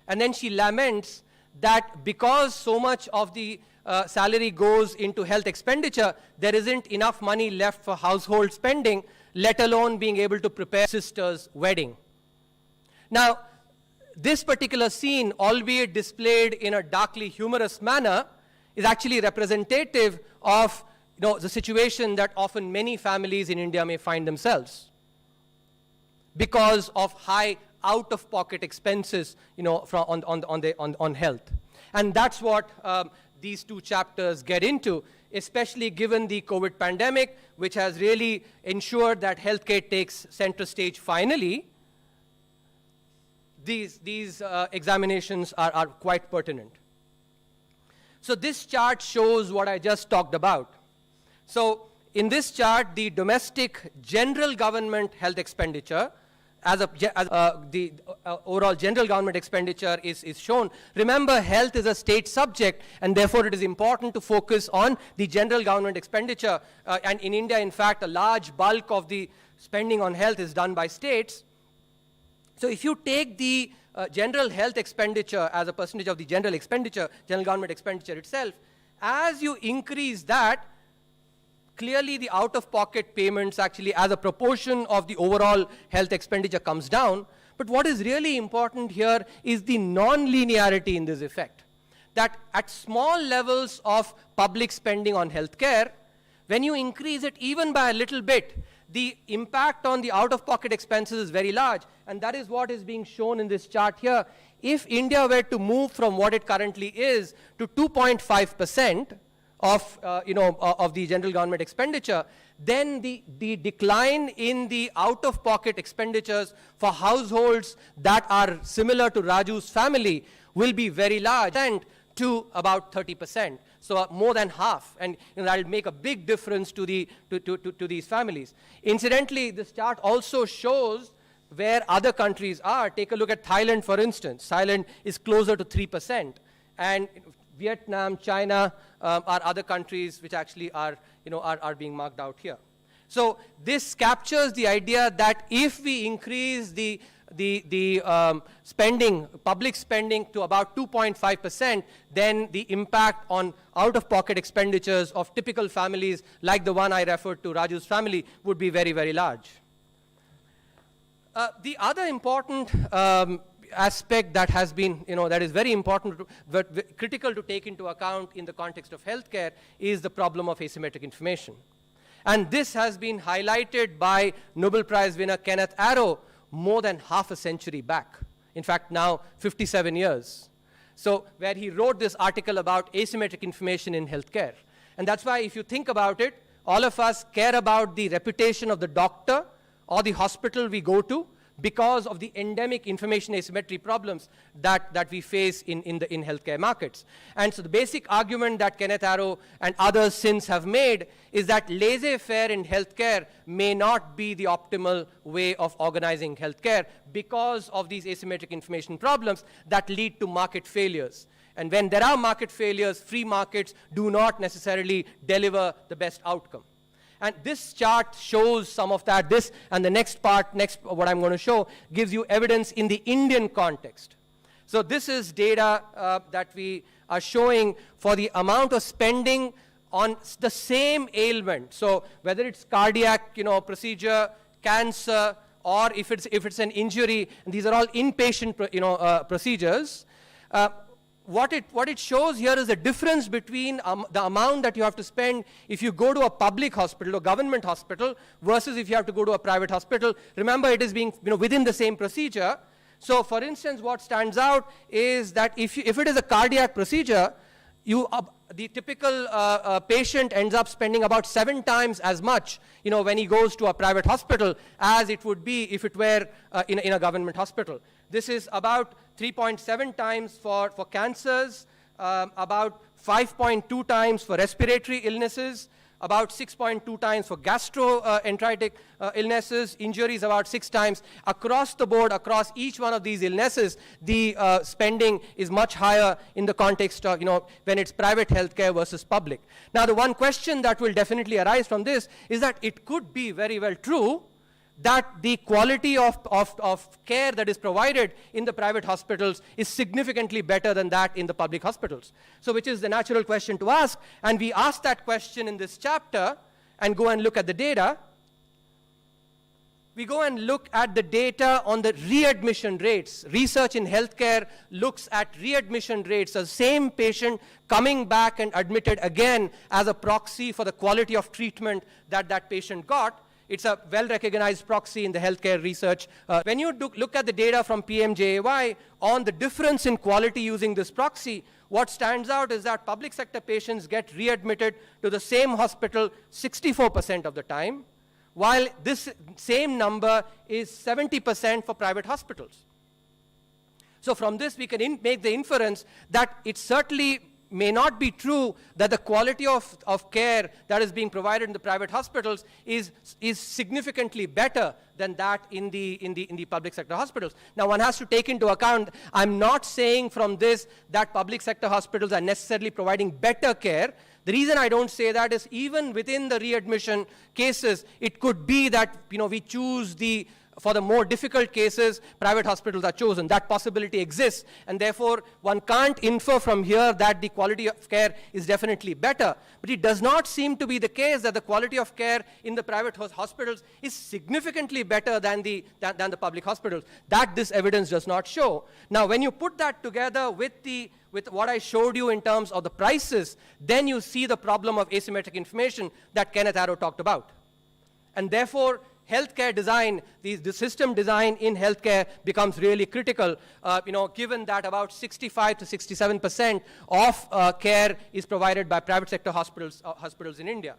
And then she laments that because so much of the salary goes into health expenditure, there isn't enough money left for household spending, let alone being able to prepare sister's wedding. Now, this particular scene, albeit displayed in a darkly humorous manner, is actually representative of the situation that often many families in India may find themselves because of high out-of-pocket expenses, on health. And that's what these two chapters get into, especially given the COVID pandemic, which has really ensured that healthcare takes center stage finally. These examinations are quite pertinent. So this chart shows what I just talked about. So in this chart, the domestic general government health expenditure, the overall general government expenditure is shown. Remember, health is a state subject, and therefore it is important to focus on the general government expenditure. And in India, in fact, a large bulk of the spending on health is done by states. So if you take the general health expenditure as a percentage of the general government expenditure itself, as you increase that, clearly the out-of-pocket payments actually as a proportion of the overall health expenditure comes down. But what is really important here is the non-linearity in this effect. That at small levels of public spending on healthcare, when you increase it even by a little bit, the impact on the out-of-pocket expenses is very large. And that is what is being shown in this chart here. If India were to move from what it currently is to 2.5%, of the general government expenditure, then the decline in the out-of-pocket expenditures for households that are similar to Raju's family will be very large, and to about 30%. So more than half, and that will make a big difference to these families. Incidentally, this chart also shows where other countries are. Take a look at Thailand, for instance. Thailand is closer to 3%, and Vietnam, China are other countries which actually are being marked out here. So this captures the idea that if we increase the spending, public spending, to about 2.5%, then the impact on out-of-pocket expenditures of typical families like the one I referred to, Raju's family, would be very, very large. The other important aspect that has been, that is very important, but critical to take into account in the context of healthcare is the problem of asymmetric information. And this has been highlighted by Nobel Prize winner Kenneth Arrow more than half a century back. In fact, now 57 years. So where he wrote this article about asymmetric information in healthcare. And that's why if you think about it, all of us care about the reputation of the doctor or the hospital we go to, because of the endemic information asymmetry problems that we face in healthcare markets. And so the basic argument that Kenneth Arrow and others since have made is that laissez-faire in healthcare may not be the optimal way of organizing healthcare because of these asymmetric information problems that lead to market failures. And when there are market failures, free markets do not necessarily deliver the best outcome. And this chart shows some of that. This and the next part, what I'm going to show, gives you evidence in the Indian context. So this is data that we are showing for the amount of spending on the same ailment. So whether it's cardiac, procedure, cancer, or if it's an injury, and these are all inpatient, procedures. What it shows here is the difference between the amount that you have to spend if you go to a public hospital or government hospital versus if you have to go to a private hospital. Remember, it is being within the same procedure. So for instance, what stands out is that if it is a cardiac procedure, the typical patient ends up spending about 7 times as much, when he goes to a private hospital as it would be if it were in a government hospital. This is about 3.7 times for cancers, about 5.2 times for respiratory illnesses, about 6.2 times for gastroenteritic illnesses, injuries about 6 times. Across the board, across each one of these illnesses, the spending is much higher in the context of, when it's private healthcare versus public. Now, the one question that will definitely arise from this is that it could be very well true that the quality of care that is provided in the private hospitals is significantly better than that in the public hospitals. So which is the natural question to ask, and we ask that question in this chapter and go and look at the data. We go and look at the data on the readmission rates. Research in healthcare looks at readmission rates, the same patient coming back and admitted again as a proxy for the quality of treatment that that patient got. It's a well-recognized proxy in the healthcare research. When you look at the data from PMJAY on the difference in quality using this proxy, what stands out is that public sector patients get readmitted to the same hospital 64% of the time, while this same number is 70% for private hospitals. So from this, we can make the inference that it certainly may not be true that the quality of care that is being provided in the private hospitals is significantly better than that in the public sector hospitals. Now, one has to take into account, I'm not saying from this that public sector hospitals are necessarily providing better care. The reason I don't say that is even within the readmission cases, it could be that we choose for the more difficult cases, private hospitals are chosen. That possibility exists, and therefore one can't infer from here that the quality of care is definitely better. But it does not seem to be the case that the quality of care in the private hospitals is significantly better than the public hospitals. That this evidence does not show. Now, when you put that together with what I showed you in terms of the prices, then you see the problem of asymmetric information that Kenneth Arrow talked about. And therefore, healthcare design, the system design in healthcare becomes really critical, given that about 65 to 67% of care is provided by private sector hospitals in India.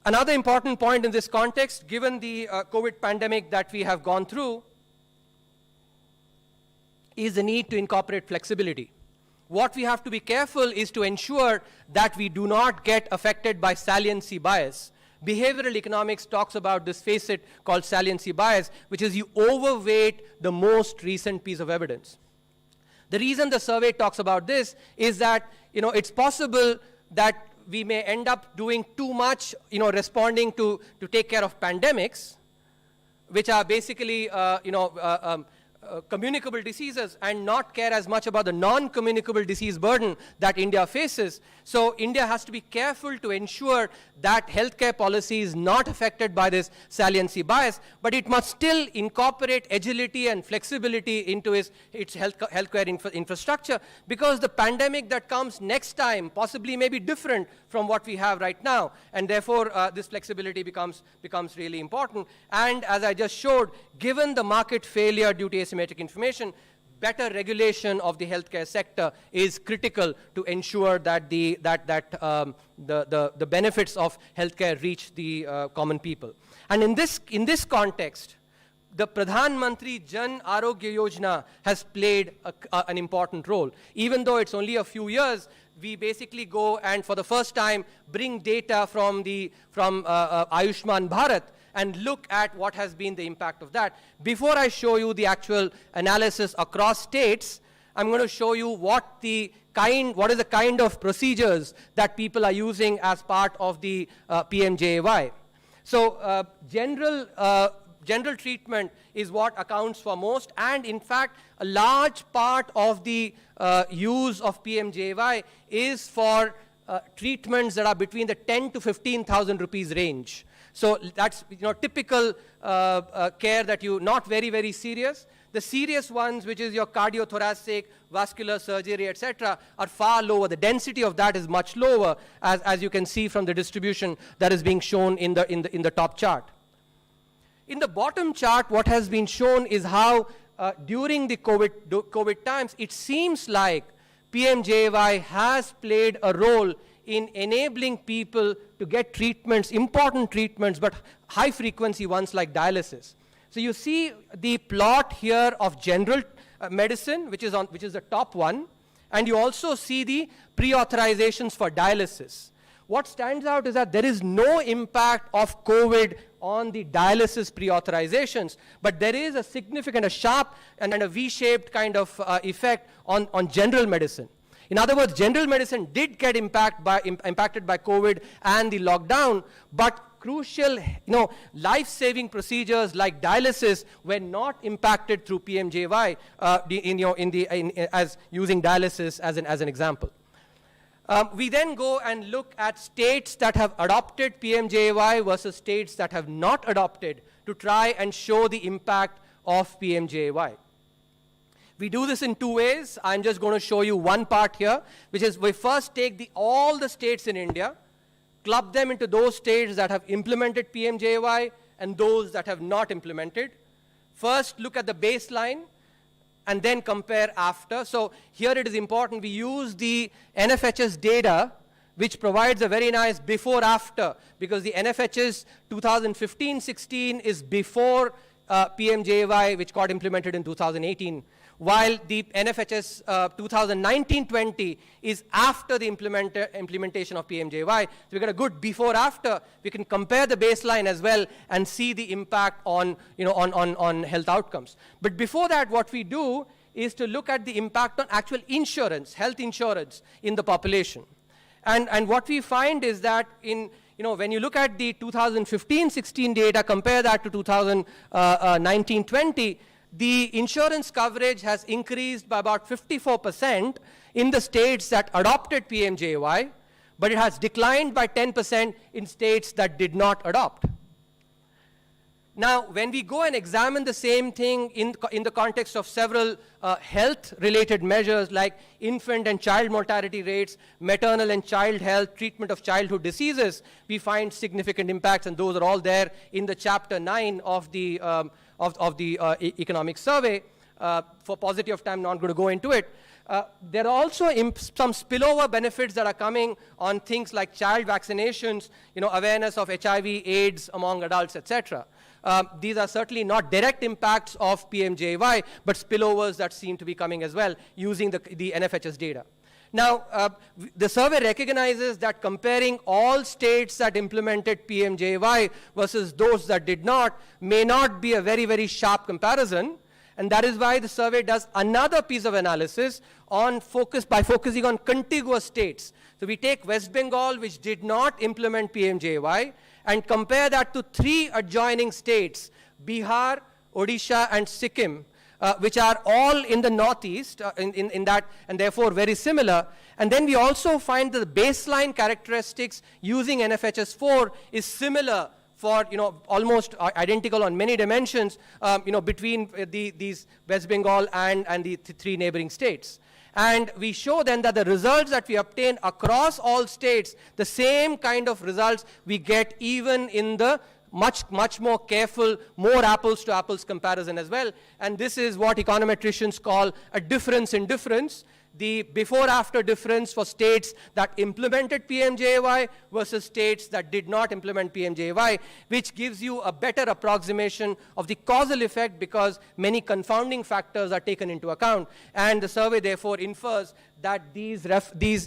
Another important point in this context, given the COVID pandemic that we have gone through, is the need to incorporate flexibility. What we have to be careful is to ensure that we do not get affected by saliency bias. Behavioral economics talks about this facet called saliency bias, which is you overweight the most recent piece of evidence. The reason the survey talks about this is that it's possible that we may end up doing too much, responding to take care of pandemics, which are basically communicable diseases, and not care as much about the non-communicable disease burden that India faces. So India has to be careful to ensure that healthcare policy is not affected by this saliency bias, but it must still incorporate agility and flexibility into its healthcare infrastructure, because the pandemic that comes next time possibly may be different from what we have right now, and therefore this flexibility becomes really important. And as I just showed, given the market failure due to asymmetric information, better regulation of the healthcare sector is critical to ensure that the benefits of healthcare reach the common people. And in this context, the Pradhan Mantri Jan Arogya Yojana has played an important role. Even though it's only a few years, we basically go and for the first time bring data from Ayushman Bharat and look at what has been the impact of that. Before I show you the actual analysis across states, I'm going to show you what is the kind of procedures that people are using as part of the PMJAY. So general treatment is what accounts for most, and in fact, a large part of the use of PMJAY is for treatments that are between the 10 to 15,000 rupees range. So that's typical care that not very, very serious. The serious ones, which is your cardiothoracic, vascular surgery, etc., are far lower. The density of that is much lower, as you can see from the distribution that is being shown in the top chart. In the bottom chart, what has been shown is how during the COVID times, it seems like PMJAY has played a role in enabling people to get treatments, important treatments, but high frequency ones like dialysis. So you see the plot here of general medicine, which is the top one, and you also see the pre-authorizations for dialysis. What stands out is that there is no impact of COVID on the dialysis pre-authorizations, but there is a significant, a sharp and a V-shaped kind of effect on general medicine. In other words, general medicine did get impacted by COVID and the lockdown, but crucial, life-saving procedures like dialysis were not impacted through PMJAY, as using dialysis as an example. We then go and look at states that have adopted PMJAY versus states that have not adopted to try and show the impact of PMJAY. We do this in two ways. I'm just going to show you one part here, which is we first take all the states in India, club them into those states that have implemented PMJAY and those that have not implemented. First, look at the baseline, and then compare after. So here it is important. We use the NFHS data, which provides a very nice before-after, because the NFHS 2015-16 is before PMJAY, which got implemented in 2018, while the NFHS 2019-20 is after the implementation of PMJAY. So we get a good before-after. We can compare the baseline as well and see the impact on health outcomes. But before that, what we do is to look at the impact on actual insurance, health insurance in the population. And what we find is that when you look at the 2015-16 data, compare that to 2019-20, the insurance coverage has increased by about 54% in the states that adopted PMJAY, but it has declined by 10% in states that did not adopt. Now, when we go and examine the same thing in the context of several health-related measures like infant and child mortality rates, maternal and child health, treatment of childhood diseases, we find significant impacts, and those are all there in the Chapter 9 of the economic survey. For paucity of time, I'm not going to go into it. There are also some spillover benefits that are coming on things like child vaccinations, awareness of HIV, AIDS among adults, etc. These are certainly not direct impacts of PMJAY, but spillovers that seem to be coming as well using the NFHS data. Now, the survey recognizes that comparing all states that implemented PMJAY versus those that did not may not be a very, very sharp comparison. And that is why the survey does another piece of analysis by focusing on contiguous states. So we take West Bengal, which did not implement PMJAY, and compare that to 3 adjoining states, Bihar, Odisha, and Sikkim, which are all in the northeast, in that, and therefore very similar. And then we also find that the baseline characteristics using NFHS 4 is similar for, almost identical on many dimensions, between these West Bengal and the 3 neighboring states. And we show then that the results that we obtain across all states, the same kind of results we get even in the much more careful, more apples to apples comparison as well. And this is what econometricians call a difference in difference. The before-after difference for states that implemented PMJAY versus states that did not implement PMJAY, which gives you a better approximation of the causal effect because many confounding factors are taken into account. And the survey therefore infers that these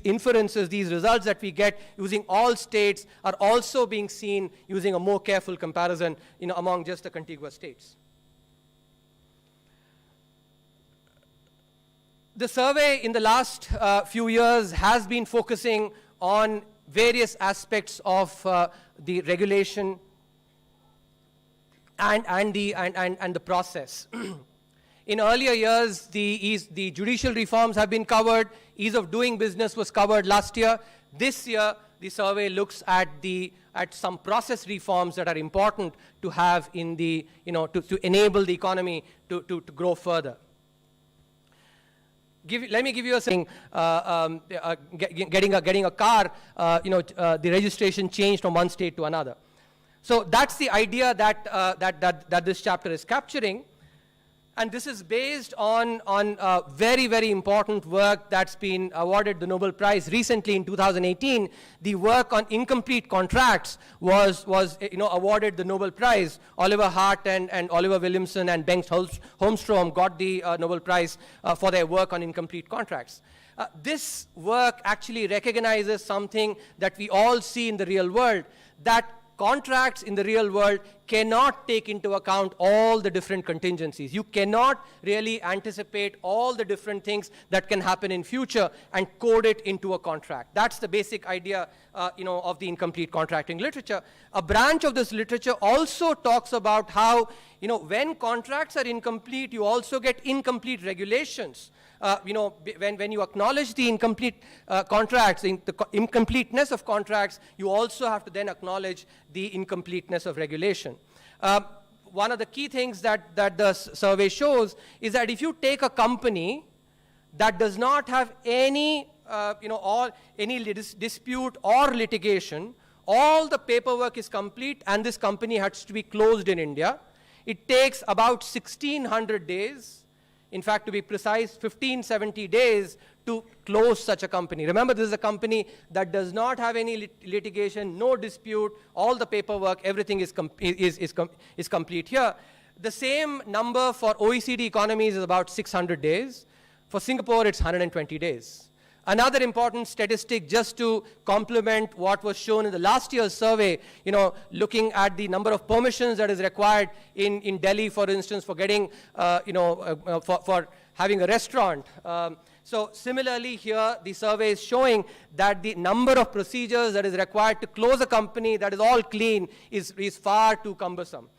inferences, these results that we get using all states are also being seen using a more careful comparison among just the contiguous states. The survey in the last few years has been focusing on various aspects of the regulation and the process. In earlier years, the judicial reforms have been covered. Ease of doing business was covered last year. This year, the survey looks at some process reforms that are important to have in the to enable the economy to grow further. Let me give you a thing. Getting a car, the registration changed from one state to another. So that's the idea that this chapter is capturing. And this is based on very, very important work that's been awarded the Nobel Prize recently in 2018. The work on incomplete contracts was awarded the Nobel Prize. Oliver Hart and Oliver Williamson and Bengt Holmstrom got the Nobel Prize for their work on incomplete contracts. This work actually recognizes something that we all see in the real world, that contracts in the real world cannot take into account all the different contingencies. You cannot really anticipate all the different things that can happen in future and code it into a contract. That's the basic idea of the incomplete contracting literature. A branch of this literature also talks about how when contracts are incomplete, you also get incomplete regulations. When you acknowledge the incomplete contracts, the incompleteness of contracts, you also have to then acknowledge the incompleteness of regulation. One of the key things that the survey shows is that if you take a company that does not have any dispute or litigation, all the paperwork is complete, and this company has to be closed in India. It takes about 1,600 days. In fact, to be precise, 1570 days to close such a company. Remember, this is a company that does not have any litigation, no dispute, all the paperwork, everything is complete here. The same number for OECD economies is about 600 days. For Singapore, it's 120 days. Another important statistic, just to complement what was shown in the last year's survey, looking at the number of permissions that is required in Delhi, for instance, for getting, for having a restaurant. So similarly here, the survey is showing that the number of procedures that is required to close a company that is all clean is far too cumbersome.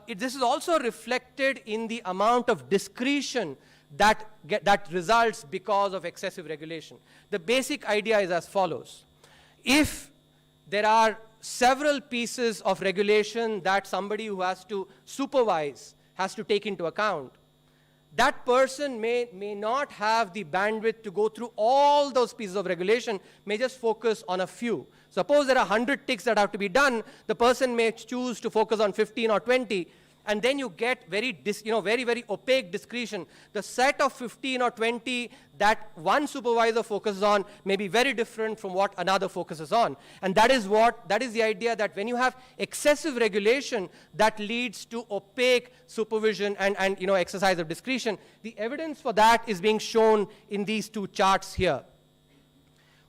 This is also reflected in the amount of discretion that results because of excessive regulation. The basic idea is as follows. If there are several pieces of regulation that somebody who has to supervise has to take into account, that person may not have the bandwidth to go through all those pieces of regulation, may just focus on a few. Suppose there are 100 ticks that have to be done, the person may choose to focus on 15 or 20, and then you get very, very opaque discretion. The set of 15 or 20 that one supervisor focuses on may be very different from what another focuses on. And that is the idea that when you have excessive regulation, that leads to opaque supervision and exercise of discretion. The evidence for that is being shown in these two charts here.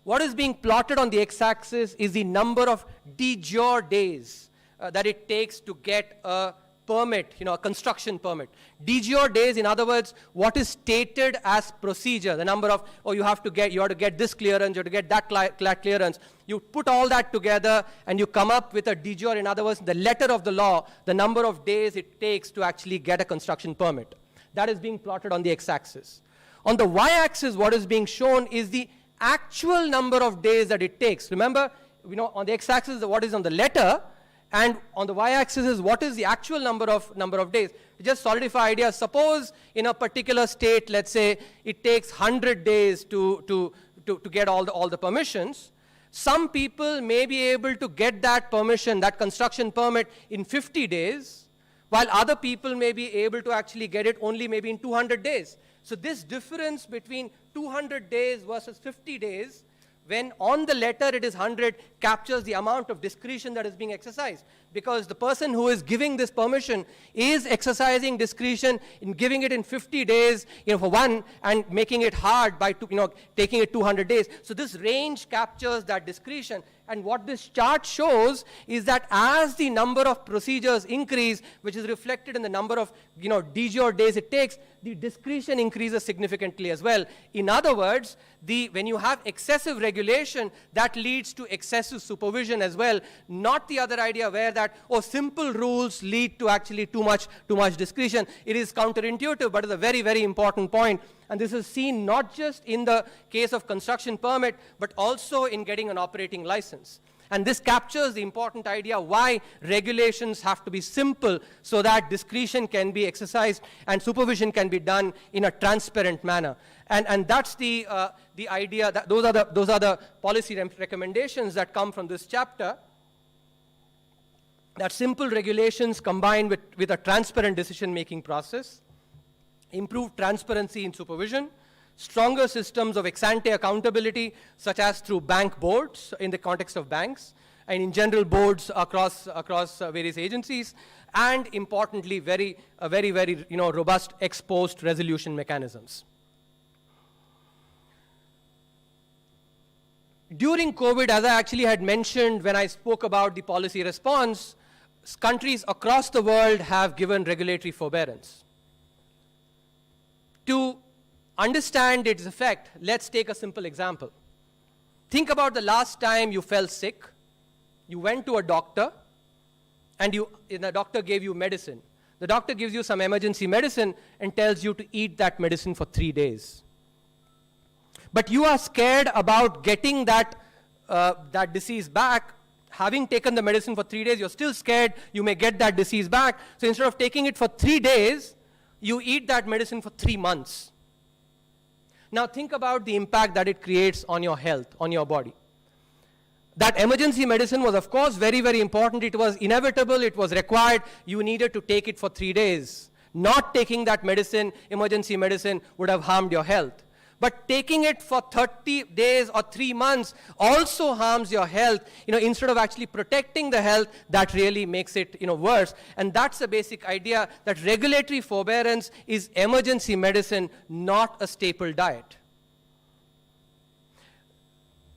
What is being plotted on the x-axis is the number of de jure days that it takes to get a permit, a construction permit. De jure days, in other words, what is stated as procedure, the number of, you have to get this clearance, you have to get that clearance. You put all that together and you come up with a de jure, in other words, the letter of the law, the number of days it takes to actually get a construction permit. That is being plotted on the x-axis. On the y-axis, what is being shown is the actual number of days that it takes. Remember, on the x-axis, what is on the letter, and on the y-axis is what is the actual number of days. To just solidify ideas, suppose in a particular state, let's say, it takes 100 days to get all the permissions. Some people may be able to get that permission, that construction permit, in 50 days, while other people may be able to actually get it only maybe in 200 days. So this difference between 200 days versus 50 days, when on the letter it is 100, captures the amount of discretion that is being exercised. Because the person who is giving this permission is exercising discretion in giving it in 50 days, for one, and making it hard by, taking it 200 days. So this range captures that discretion. And what this chart shows is that as the number of procedures increase, which is reflected in the number of, de jure days it takes, the discretion increases significantly as well. In other words, when you have excessive regulation, that leads to excessive supervision as well. Not the other idea where that, simple rules lead to actually too much discretion. It is counterintuitive, but it's a very, very important point. And this is seen not just in the case of construction permit, but also in getting an operating license. And this captures the important idea why regulations have to be simple so that discretion can be exercised and supervision can be done in a transparent manner. And that's the idea, that those are the policy recommendations that come from this chapter, that simple regulations combined with a transparent decision-making process improved transparency in supervision, stronger systems of ex-ante accountability, such as through bank boards in the context of banks, and in general boards across various agencies, and importantly, very robust ex-post resolution mechanisms. During COVID, as I actually had mentioned when I spoke about the policy response, countries across the world have given regulatory forbearance. To understand its effect, let's take a simple example. Think about the last time you fell sick, you went to a doctor, and the doctor gave you medicine. The doctor gives you some emergency medicine and tells you to eat that medicine for 3 days. But you are scared about getting that disease back. Having taken the medicine for 3 days, you're still scared you may get that disease back. So instead of taking it for 3 days, you eat that medicine for 3 months. Now think about the impact that it creates on your health, on your body. That emergency medicine was, of course, very, very important. It was inevitable. It was required. You needed to take it for 3 days. Not taking that medicine, emergency medicine, would have harmed your health. But taking it for 30 days or 3 months also harms your health. Instead of actually protecting the health, that really makes it worse. And that's the basic idea, that regulatory forbearance is emergency medicine, not a staple diet.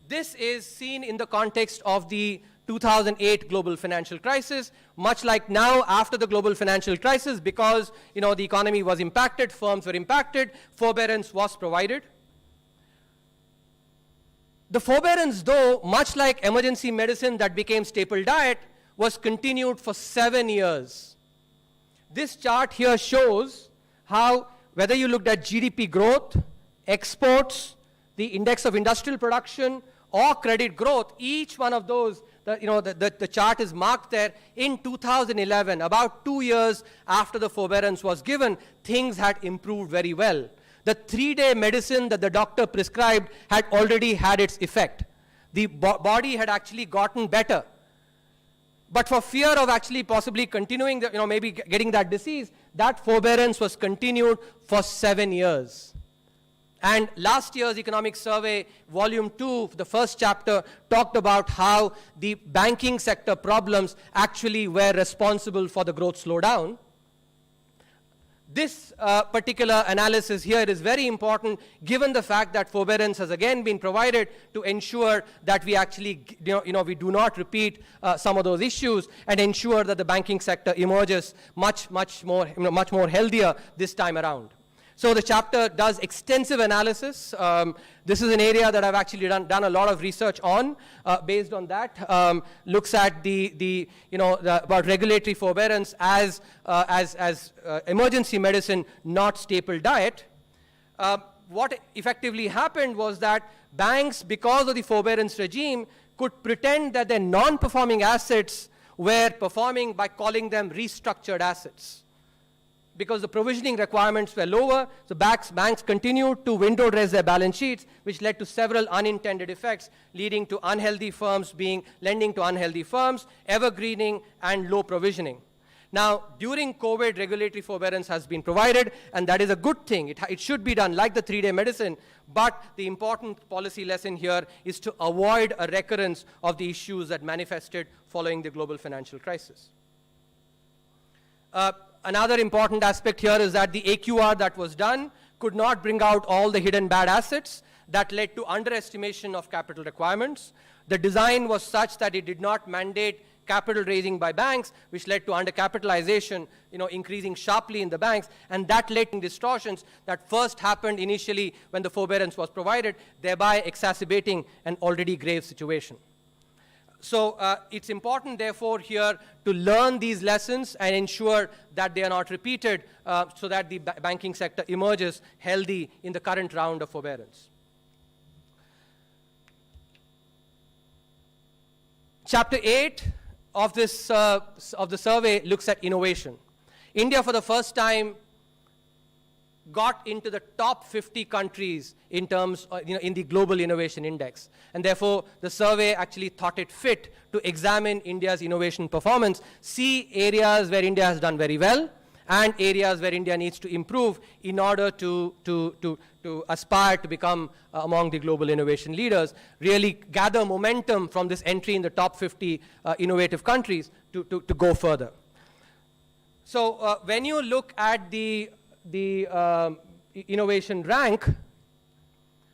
This is seen in the context of the 2008 global financial crisis. Much like now, after the global financial crisis, because the economy was impacted, firms were impacted, forbearance was provided. The forbearance, though, much like emergency medicine that became staple diet, was continued for 7 years. This chart here shows how, whether you looked at GDP growth, exports, the index of industrial production, or credit growth, each one of those, the chart is marked there. In 2011, about 2 years after the forbearance was given, things had improved very well. The 3-day medicine that the doctor prescribed had already had its effect. The body had actually gotten better. But for fear of actually possibly continuing, maybe getting that disease, that forbearance was continued for 7 years. And last year's economic survey, volume 2, the first chapter, talked about how the banking sector problems actually were responsible for the growth slowdown. This particular analysis here is very important, given the fact that forbearance has again been provided to ensure that we actually, we do not repeat some of those issues, and ensure that the banking sector emerges much more healthier this time around. So the chapter does extensive analysis. This is an area that I've actually done a lot of research on. Based on that, looks at about regulatory forbearance as emergency medicine, not staple diet. What effectively happened was that banks, because of the forbearance regime, could pretend that their non-performing assets were performing by calling them restructured assets. Because the provisioning requirements were lower, so banks continued to window dress their balance sheets, which led to several unintended effects, leading to unhealthy firms lending to unhealthy firms, evergreening, and low provisioning. Now, during COVID, regulatory forbearance has been provided, and that is a good thing. It should be done like the 3-day medicine, but the important policy lesson here is to avoid a recurrence of the issues that manifested following the global financial crisis. Another important aspect here is that the AQR that was done could not bring out all the hidden bad assets that led to underestimation of capital requirements. The design was such that it did not mandate capital raising by banks, which led to undercapitalization, increasing sharply in the banks, and that led to distortions that first happened initially when the forbearance was provided, thereby exacerbating an already grave situation. So it's important, therefore, here to learn these lessons and ensure that they are not repeated so that the banking sector emerges healthy in the current round of forbearance. Chapter 8 of the survey looks at innovation. India, for the first time, got into the top 50 countries in terms of, in the Global Innovation Index. And therefore, the survey actually thought it fit to examine India's innovation performance, see areas where India has done very well, and areas where India needs to improve in order to aspire to become among the global innovation leaders, really gather momentum from this entry in the top 50 innovative countries to go further. So when you look at the innovation rank,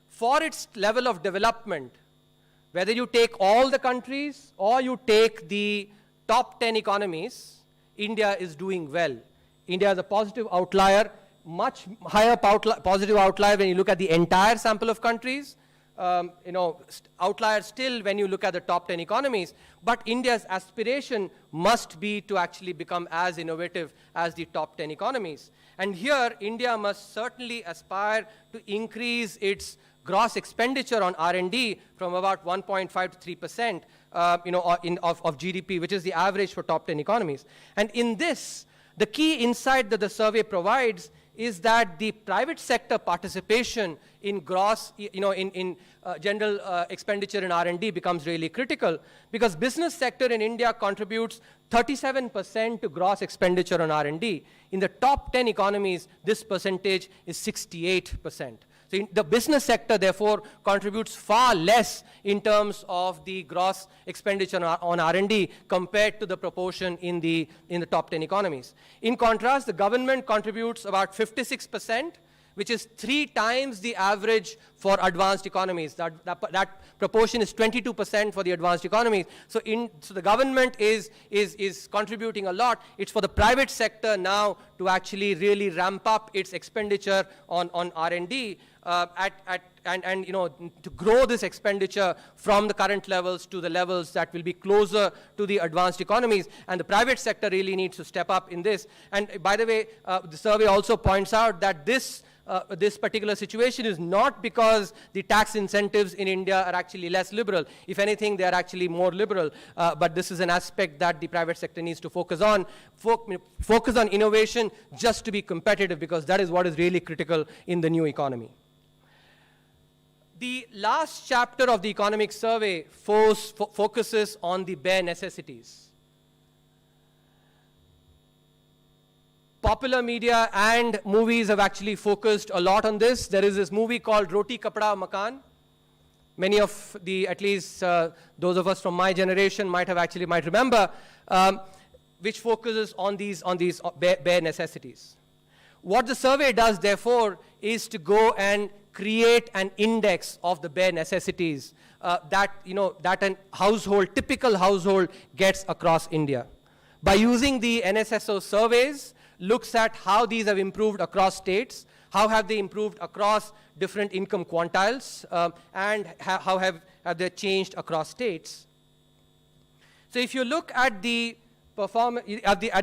for its level of development, whether you take all the countries or you take the top 10 economies, India is doing well. India is a positive outlier, much higher positive outlier when you look at the entire sample of countries. Outlier still when you look at the top 10 economies. But India's aspiration must be to actually become as innovative as the top 10 economies. And here, India must certainly aspire to increase its gross expenditure on R&D from about 1.5 to 3%, of GDP, which is the average for top 10 economies. And in this, the key insight that the survey provides is that the private sector participation in gross, general expenditure in R&D becomes really critical, because business sector in India contributes 37% to gross expenditure on R&D. In the top 10 economies, this percentage is 68%. So the business sector, therefore, contributes far less in terms of the gross expenditure on R&D compared to the proportion in the top 10 economies. In contrast, the government contributes about 56%, which is 3 times the average for advanced economies. That proportion is 22% for the advanced economies. So the government is contributing a lot. It's for the private sector now to actually really ramp up its expenditure on R&D to grow this expenditure from the current levels to the levels that will be closer to the advanced economies. And the private sector really needs to step up in this. And by the way, the survey also points out that this particular situation is not because the tax incentives in India are actually less liberal. If anything, they are actually more liberal. But this is an aspect that the private sector needs to focus on. Focus on innovation just to be competitive, because that is what is really critical in the new economy. The last chapter of the economic survey focuses on the bare necessities. Popular media and movies have actually focused a lot on this. There is this movie called Roti Kapda Makan. Many of at least those of us from my generation might remember, which focuses on these bare necessities. What the survey does, therefore, is to go and create an index of the bare necessities that a typical household gets across India. By using the NSSO surveys, looks at how these have improved across states, how have they improved across different income quantiles, and how have they changed across states. So if you look at the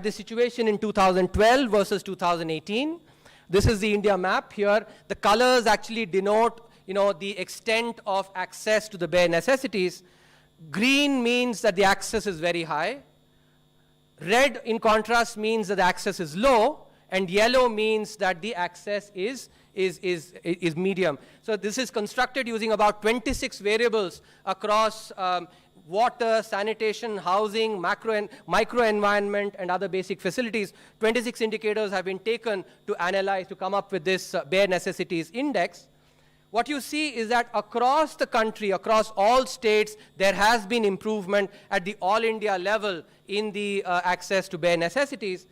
situation in 2012 versus 2018, this is the India map here. The colors actually denote, the extent of access to the bare necessities. Green means that the access is very high. Red, in contrast, means that the access is low, and yellow means that the access is medium. So this is constructed using about 26 variables across water, sanitation, housing, microenvironment, and other basic facilities. 26 indicators have been taken to analyze, to come up with this bare necessities index. What you see is that across the country, across all states, there has been improvement at the all India level in the access to bare necessities.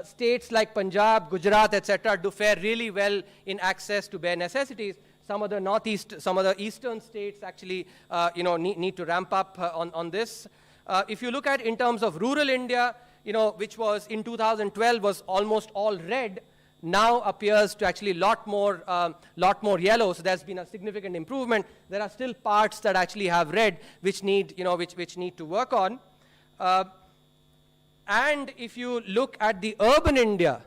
States like Punjab, Gujarat, etc. do fare really well in access to bare necessities. Some of the eastern states actually need to ramp up on this. If you look at in terms of rural India, which was in 2012 was almost all red, now appears to actually lot more yellow. So there's been a significant improvement. There are still parts that actually have red, which need to work on. And if you look at the urban India,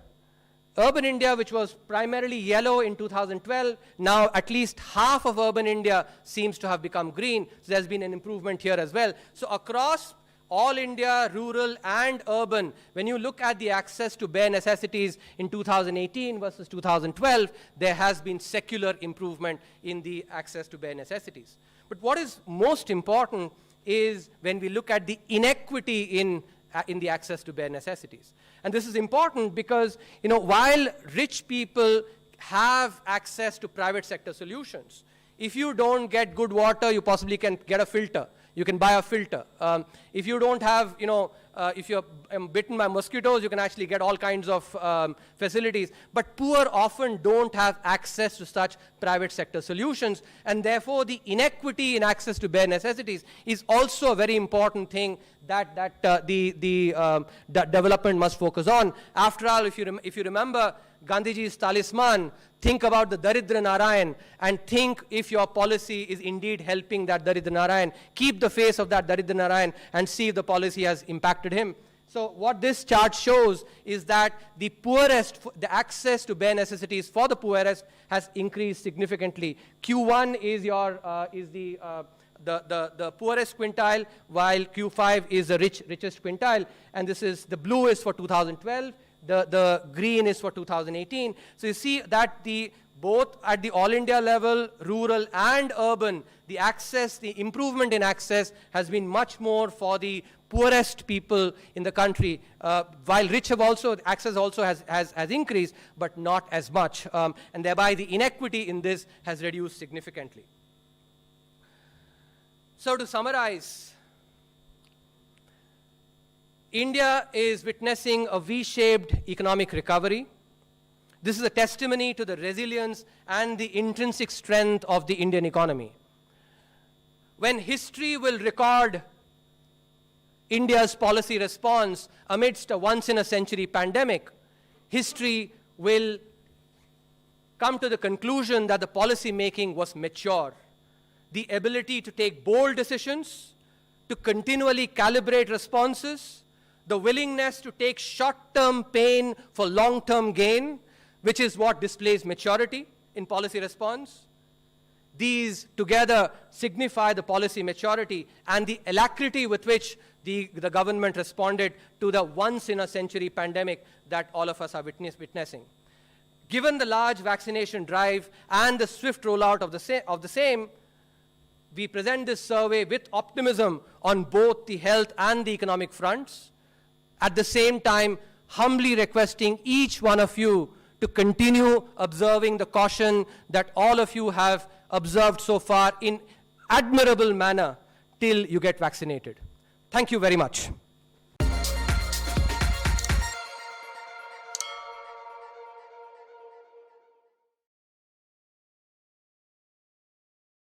which was primarily yellow in 2012, now at least half of urban India seems to have become green. So there's been an improvement here as well. So across all India, rural and urban, when you look at the access to bare necessities in 2018 versus 2012, there has been secular improvement in the access to bare necessities. But what is most important is when we look at the inequity in in the access to bare necessities. And this is important because, you know, while rich people have access to private sector solutions, if you don't get good water, you possibly can get a filter. You can buy a filter. If you don't have, you know, if you're bitten by mosquitoes, you can actually get all kinds of facilities. But poor often don't have access to such private sector solutions, and therefore the inequity in access to bare necessities is also a very important thing that the development must focus on. After all, if you remember Gandhiji's talisman, think about the Daridra Narayan and think if your policy is indeed helping that Daridra Narayan. Keep the face of that Daridra Narayan and see if the policy has impacted him. So what this chart shows is that the poorest, the access to bare necessities for the poorest has increased significantly. Q1 is the poorest quintile, while Q5 is the richest quintile, and this is, the blue is for 2012, the green is for 2018. So you see that both at the all India level, rural and urban, the access, the improvement in access has been much more for the poorest people in the country, while rich have also, access also has increased, but not as much. And thereby the inequity in this has reduced significantly. So to summarize, India is witnessing a V-shaped economic recovery. This is a testimony to the resilience and the intrinsic strength of the Indian economy. When history will record India's policy response amidst a once-in-a-century pandemic, history will come to the conclusion that the policy making was mature. The ability to take bold decisions, to continually calibrate responses, the willingness to take short-term pain for long-term gain, which is what displays maturity in policy response. These together signify the policy maturity and the alacrity with which the government responded to the once-in-a-century pandemic that all of us are witnessing. Given the large vaccination drive and the swift rollout of the same, we present this survey with optimism on both the health and the economic fronts, at the same time humbly requesting each one of you to continue observing the caution that all of you have observed so far in admirable manner till you get vaccinated. Thank you very much.